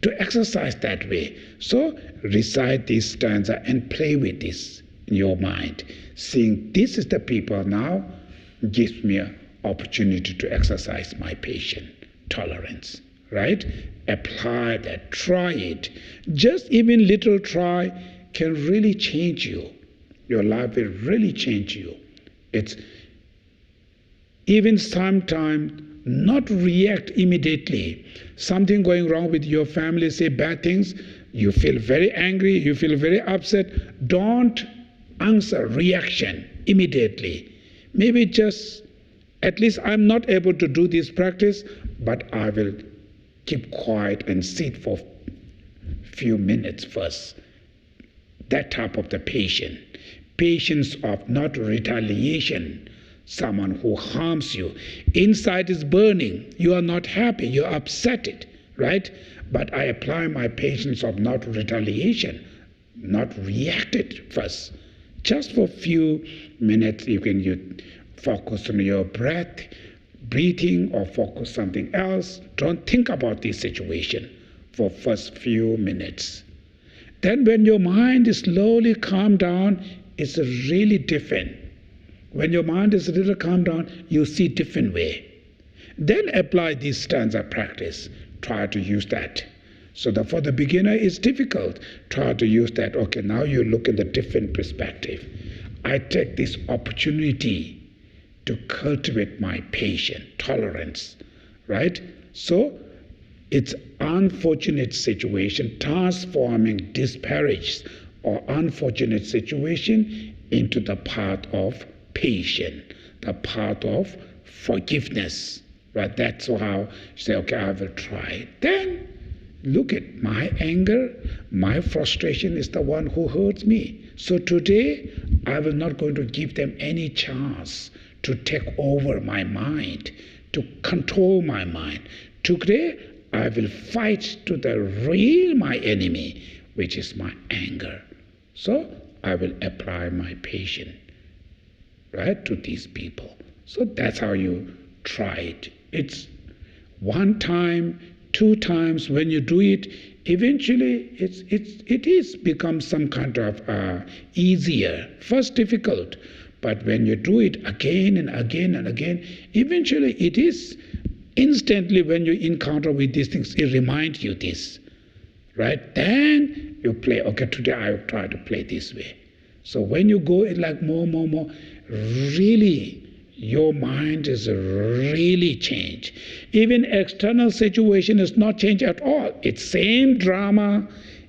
to exercise that way. So recite this stanza and play with this in your mind. Seeing this is the people now gives me an opportunity to exercise my patience, tolerance. Right? Apply that, try it. Just even little try can really change you. Your life will really change you. It's even sometimes not react immediately. Something going wrong with your family, say bad things, you feel very angry, you feel very upset. Don't answer reaction immediately. Maybe just, at least I'm not able to do this practice, but I will keep quiet and sit for a few minutes first. That type of the patience. Patience of not retaliation. Someone who harms you. Inside is burning. You are not happy. You are upset, right? But I apply my patience of not retaliation, not react it first. Just for a few minutes, you can focus on your breath, breathing, or focus something else. Don't think about this situation for first few minutes. Then when your mind is slowly calmed down, it's really different. When your mind is a little calmed down, you see different way. Then apply this stanza practice. Try to use that. So that for the beginner it's difficult. Try to use that. Okay, now you look at the different perspective. I take this opportunity to cultivate my patience, tolerance, right? So it's unfortunate situation transforming disparage or unfortunate situation into the path of patience, the path of forgiveness, right? That's how you say, okay, I will try. Then look at my anger, my frustration is the one who hurts me. So today, I will not going to give them any chance to take over my mind, to control my mind. Today, I will fight to the real my enemy, which is my anger. So I will apply my patience, right, to these people. So that's how you try it. It's one time, two times. When you do it, eventually it is become some kind of easier. First difficult, but when you do it again and again and again, eventually it is instantly when you encounter with these things, it reminds you this, right? Then you play, okay, today I will try to play this way. So when you go in like more, really, your mind is really changed. Even external situation is not changed at all. It's same drama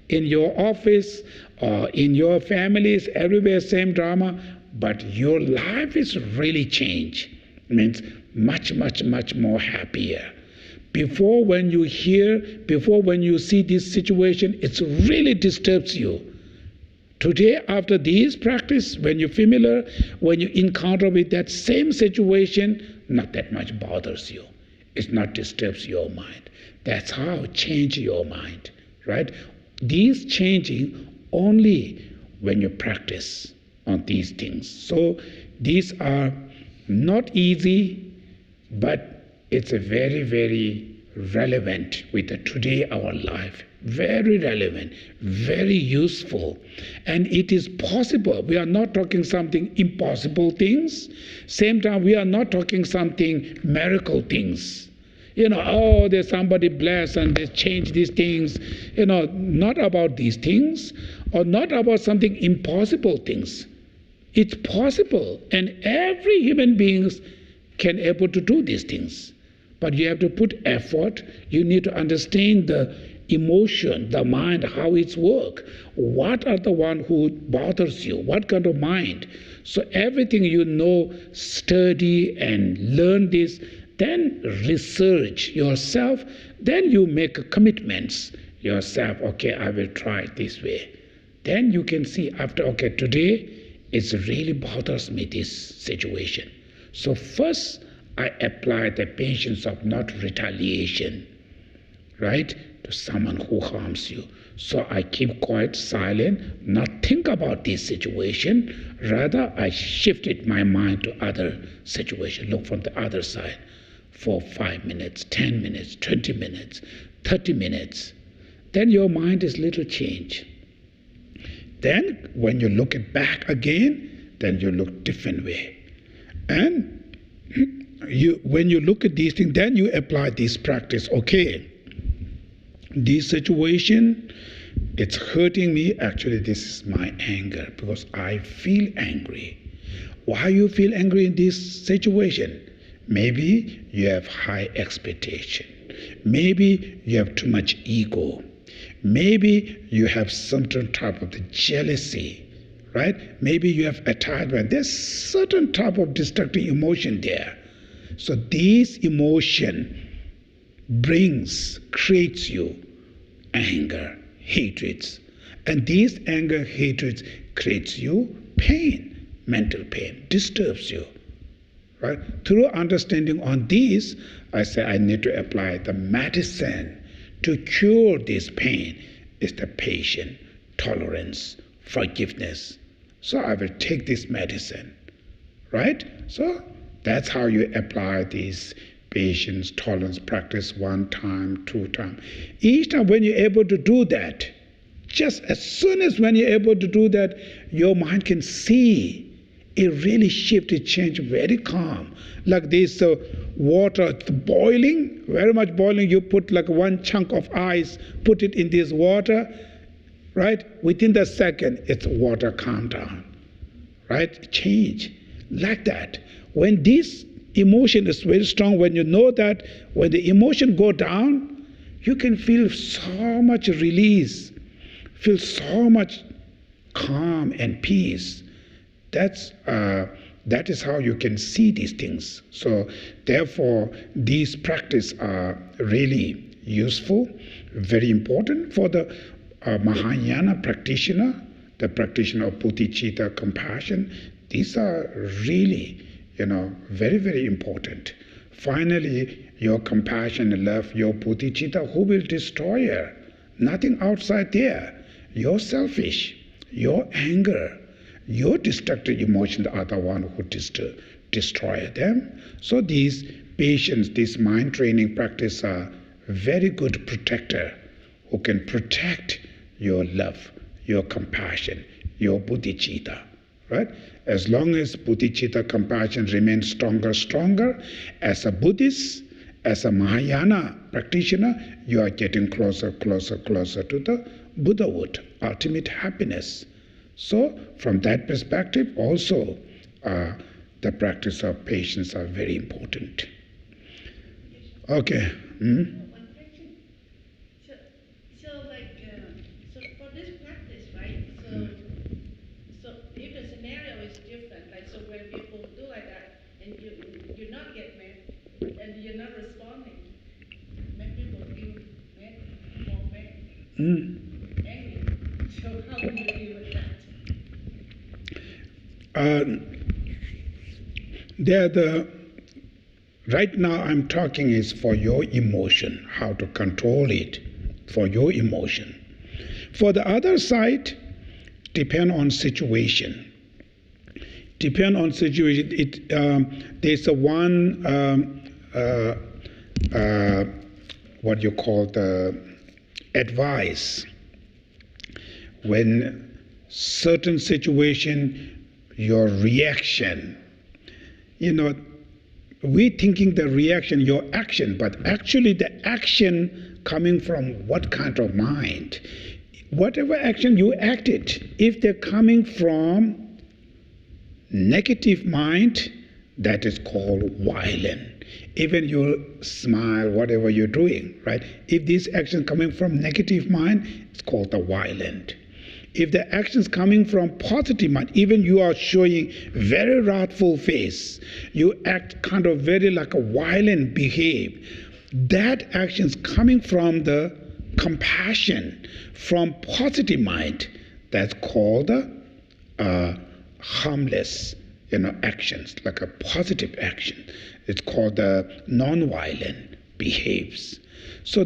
in your office or in your families, everywhere same drama, but your life is really changed. It means much more happier. Before when you hear, before when you see this situation, it really disturbs you. Today, after this practice, when you're familiar, when you encounter with that same situation, not that much bothers you. It not disturbs your mind. That's how change your mind, right? These changing only when you practice on these things. So these are not easy, but it's a very relevant with today our life. Very relevant, very useful. And it is possible. We are not talking something impossible things. Same time, we are not talking something miracle things. Oh, there's somebody blessed and they change these things. Not about these things or not about something impossible things. It's possible. And every human being can able to do these things. But you have to put effort. You need to understand the emotion, the mind, how it's work. What are the one who bothers you? What kind of mind? So everything study and learn this, then research yourself, then you make commitments yourself. Okay, I will try it this way. Then you can see after, okay, today it really bothers me, this situation. So first, I apply the patience of not retaliation, right, to someone who harms you. So I keep quiet, silent, not think about this situation. Rather, I shifted my mind to other situation, look from the other side for 5 minutes, 10 minutes, 20 minutes, 30 minutes. Then your mind is little change. Then when you look it back again, then you look different way. And when you look at these things, then you apply this practice. Okay, this situation, it's hurting me. Actually, this is my anger because I feel angry. Why you feel angry in this situation? Maybe you have high expectation. Maybe you have too much ego. Maybe you have some type of the jealousy, right? Maybe you have attachment. There's certain type of destructive emotion there. So this emotion creates you anger, hatreds. And these anger, hatreds creates you pain, mental pain, disturbs you. Right? Through understanding on these, I say I need to apply the medicine to cure this pain. Is the patience, tolerance, forgiveness. So I will take this medicine. Right? So that's how you apply these patience, tolerance practice 1 time, 2 times. Each time when you're able to do that, just as soon as when you're able to do that, your mind can see it really shift, it change very calm. Like this water boiling, very much boiling, you put like 1 chunk of ice, put it in this water, right? Within the second, it's water calm down, right? Change, like that. When this emotion is very strong, when you know that, when the emotion go down, you can feel so much release, feel so much calm and peace. That is how you can see these things. So therefore, these practices are really useful, very important for the Mahayana practitioner the practitioner of bodhicitta, compassion, these are really, very, very important. Finally, your compassion and love, your bodhicitta, who will destroy her? Nothing outside there. Your selfish, your anger, your destructive emotions are the one who destroy them. So these patience, this mind training practice are very good protector who can protect your love, your compassion, your bodhicitta, right? As long as bodhicitta, compassion remains stronger, as a Buddhist, as a Mahayana practitioner, you are getting closer to the Buddhahood, ultimate happiness. So from that perspective also, the practice of patience are very important. Okay. One question. So for this practice, right? So if the scenario is different, like so when people do like that, and you're not getting mad, and you're not responding, make people feel mad, more mad, angry. So how do you deal with that? Right now I'm talking is for your emotion, how to control it, for your emotion. For the other side, depend on situation. Depend on situation. There's a one, what you call the advice. When certain situation, your reaction, we thinking the reaction, your action, but actually the action coming from what kind of mind? Whatever action you acted, if they're coming from negative mind, that is called violent. Even you smile, whatever you're doing, right? If this action coming from negative mind, it's called the violent. If the action is coming from positive mind, even you are showing very wrathful face, you act kind of very like a violent behave, that action is coming from the compassion, from positive mind, that's called harmless actions, like a positive action. It's called the non-violent behaves. So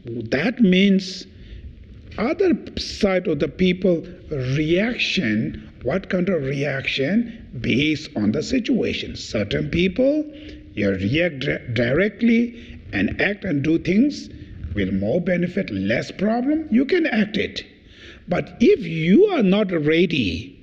that means other side of the people reaction, what kind of reaction based on the situation. Certain people, you react directly and act and do things with more benefit, less problem, you can act it. But if you are not ready,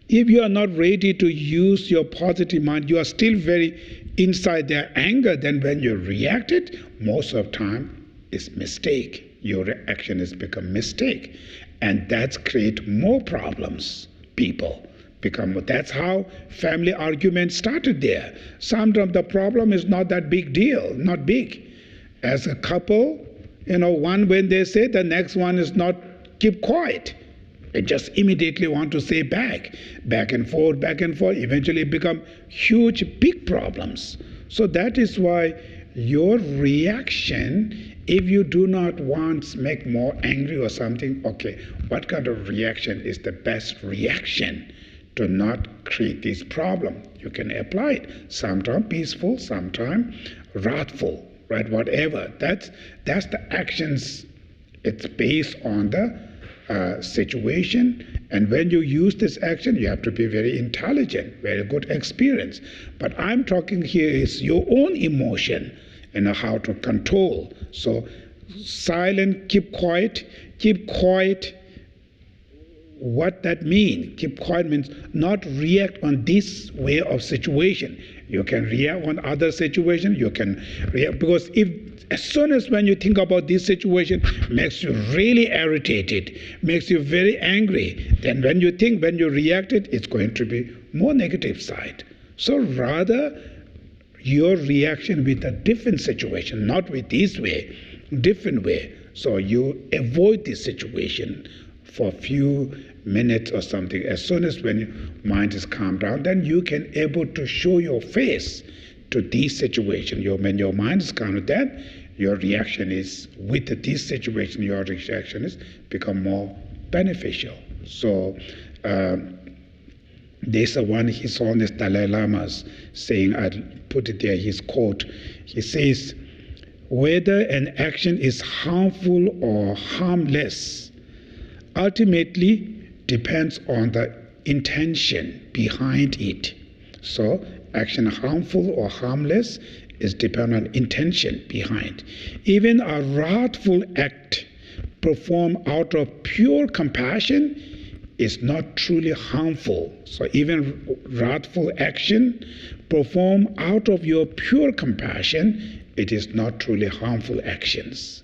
to use your positive mind, you are still very inside their anger, then when you react it, most of the time it's mistake. Your reaction has become mistake. And that's create more problems, people. That's how family arguments started there. Sometimes the problem is not that big deal, not big. As a couple, one when they say, the next one is not keep quiet. They just immediately want to say back and forth, eventually become huge, big problems. So that is why your reaction, if you do not want to make more angry or something, okay, what kind of reaction is the best reaction to not create this problem? You can apply it. Sometimes peaceful, sometimes wrathful, right? Whatever. That's the actions. It's based on the situation, and when you use this action, you have to be very intelligent, very good experience. But I'm talking here is your own emotion and how to control. So silent, keep quiet. What that means? Keep quiet means not react on this way of situation. You can react on other situation. You can react because as soon as when you think about this situation, makes you really irritated, makes you very angry. Then when you react it's going to be more negative side. So rather your reaction with a different situation, not with this way, different way. So you avoid this situation for a few minutes or something. As soon as when your mind is calmed down, then you can able to show your face to this situation. When your mind is calm, then your reaction is with this situation. Your reaction is become more beneficial. So there's one he saw in this Dalai Lama's saying, I put it there, his quote. He says, whether an action is harmful or harmless ultimately depends on the intention behind it. So action harmful or harmless is dependent on intention behind. Even a wrathful act performed out of pure compassion is not truly harmful. So even wrathful action performed out of your pure compassion, it is not truly harmful actions.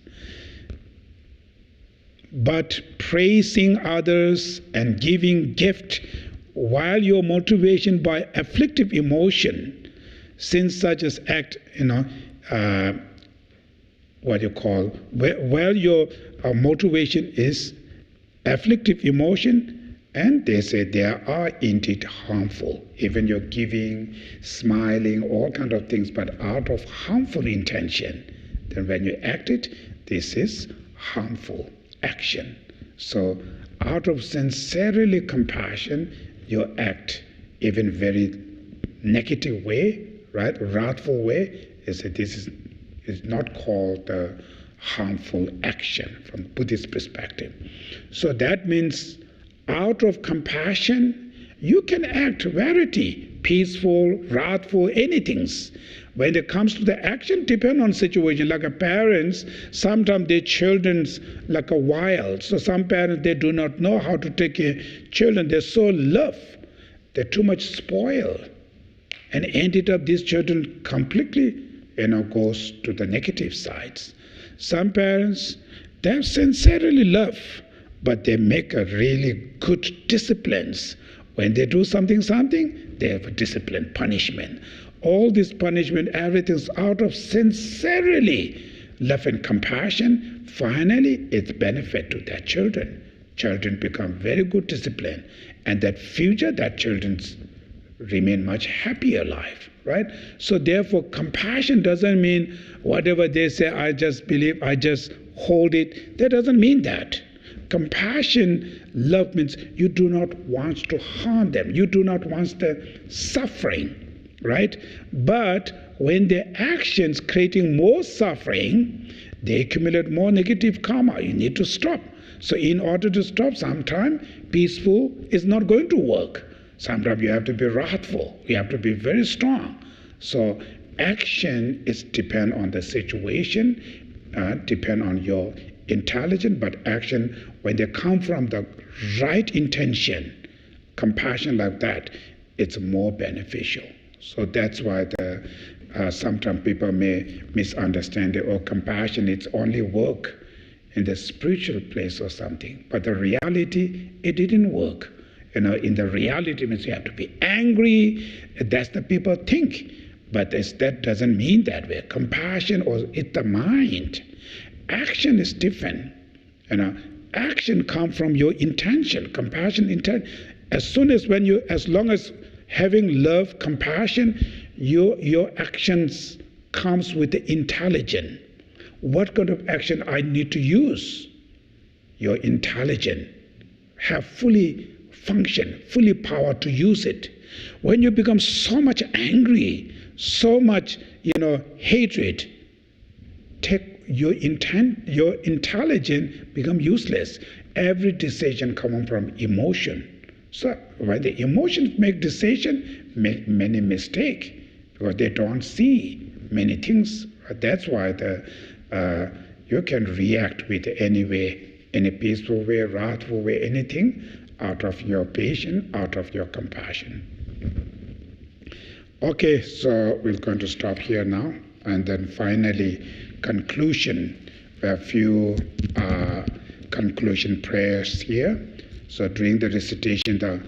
But praising others and giving gift while your motivation by afflictive emotion, since such as act, while your motivation is afflictive emotion, and they say they are indeed harmful. Even you're giving, smiling, all kind of things, but out of harmful intention, then when you act it, this is harmful action. So out of sincerely compassion, you act even very negative way, right, wrathful way, is that this is not called harmful action from Buddhist perspective. So that means out of compassion, you can act verity, peaceful, wrathful, anything. When it comes to the action, depend on situation. Like a parents, sometimes their children's like a wild. So some parents, they do not know how to take care of children. They're so love. They're too much spoiled. And ended up these children completely, goes to the negative sides. Some parents, they sincerely love, but they make a really good disciplines. When they do something, they have a discipline, punishment. All this punishment, everything's out of sincerely love and compassion. Finally, it's benefit to their children. Children become very good discipline. And that future, that children's remain much happier life, right? So therefore, compassion doesn't mean whatever they say, I just believe, I just hold it. That doesn't mean that. Compassion, love means you do not want to harm them. You do not want the suffering, right? But when their actions creating more suffering, they accumulate more negative karma. You need to stop. So in order to stop, sometimes peaceful is not going to work. Sometimes you have to be wrathful. You have to be very strong. So action is depend on the situation, depend on your intelligence, but action, when they come from the right intention, compassion like that, it's more beneficial. So that's why sometimes people may misunderstand it, or compassion, it's only work in the spiritual place or something. But the reality, it didn't work. In the reality means you have to be angry. That's the people think. But that doesn't mean that way. Compassion, or it's the mind. Action is different. Action comes from your intention. Compassion, intent. As long as having love, compassion, your actions comes with the intelligence. What kind of action I need to use? Your intelligence. Have fully function, fully power to use it. When you become so much angry, so much, hatred, your intelligence become useless. Every decision coming from emotion. So when the emotions make decision, make many mistakes because they don't see many things. That's why you can react with any way, any peaceful way, wrathful way, anything, out of your patience, out of your compassion. Okay, so we're going to stop here now, and then finally, conclusion. We have a few conclusion prayers here. So during the recitation, the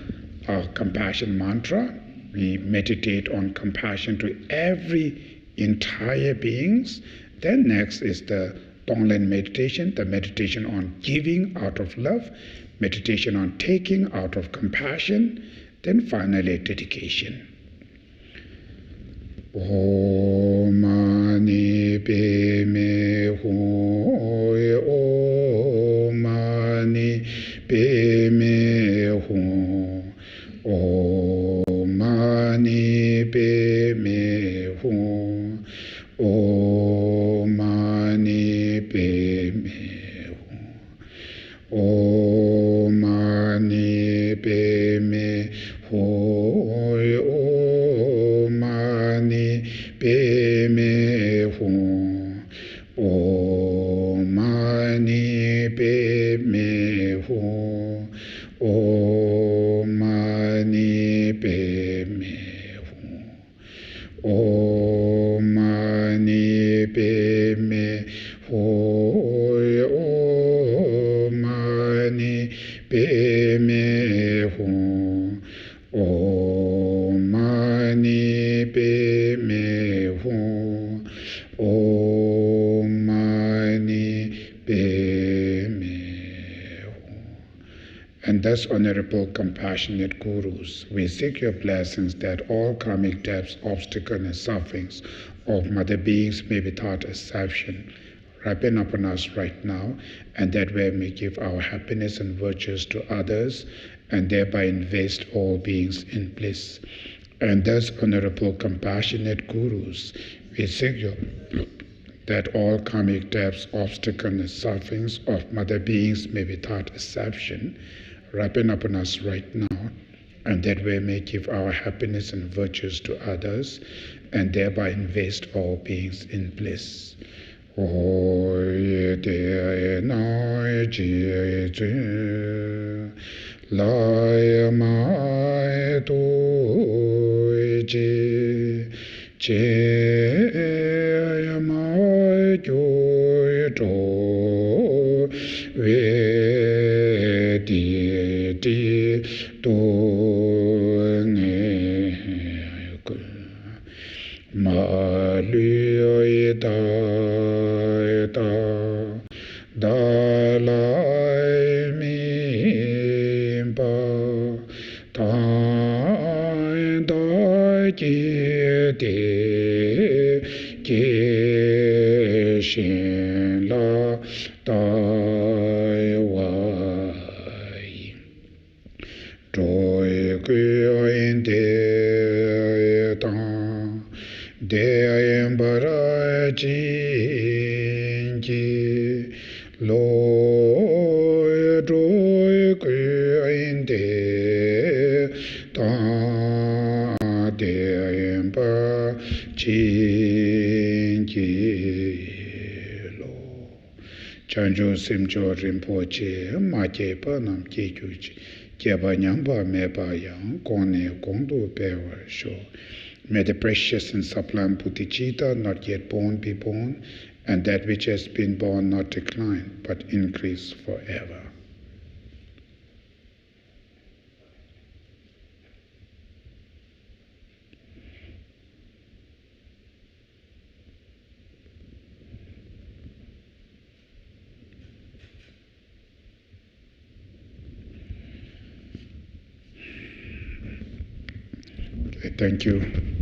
compassion mantra, we meditate on compassion to every entire beings. Then next is the Tonglen meditation, the meditation on giving out of love, meditation on taking out of compassion, then finally dedication. Om mani padme hum, Om mani padme me hu, Om Mani Padme Hu, Om Mani Padme Hu, Om Mani Padme Hu, Om Mani Padme Hu, Om Mani Padme Hu, Om Mani Padme Hu, Om Mani Padme Hu, Om Mani Padme Hu, Om Mani Padme Hu. And thus, Honorable Compassionate Gurus, we seek your blessings that all karmic debts, obstacles, and sufferings of mother beings may without exception ripen upon us right now, and that we may give our happiness and virtues to others, and thereby invest all beings in bliss. And thus, Honorable Compassionate Gurus, we seek your that all karmic debts, obstacles, and sufferings of mother beings may without exception ripen upon us right now, and that we may give our happiness and virtues to others, and thereby invest all beings in bliss. Oye te na ji ji la ma tu ji che ma ju to ve di to ne ma lu da la mi pa ta da ji de ge shin la da wa trôi quy de ta de embara ji ji lo trôi quy de ta de embara ji ji lo chanjo simcho rinpoche ma che pa nam che chu chi Kyaba Nyamba Meba Yang Kone Kondo Bewa Sho. May the precious and sublime Bodhicitta not yet born be born, and that which has been born not decline, but increase forever. Okay, thank you.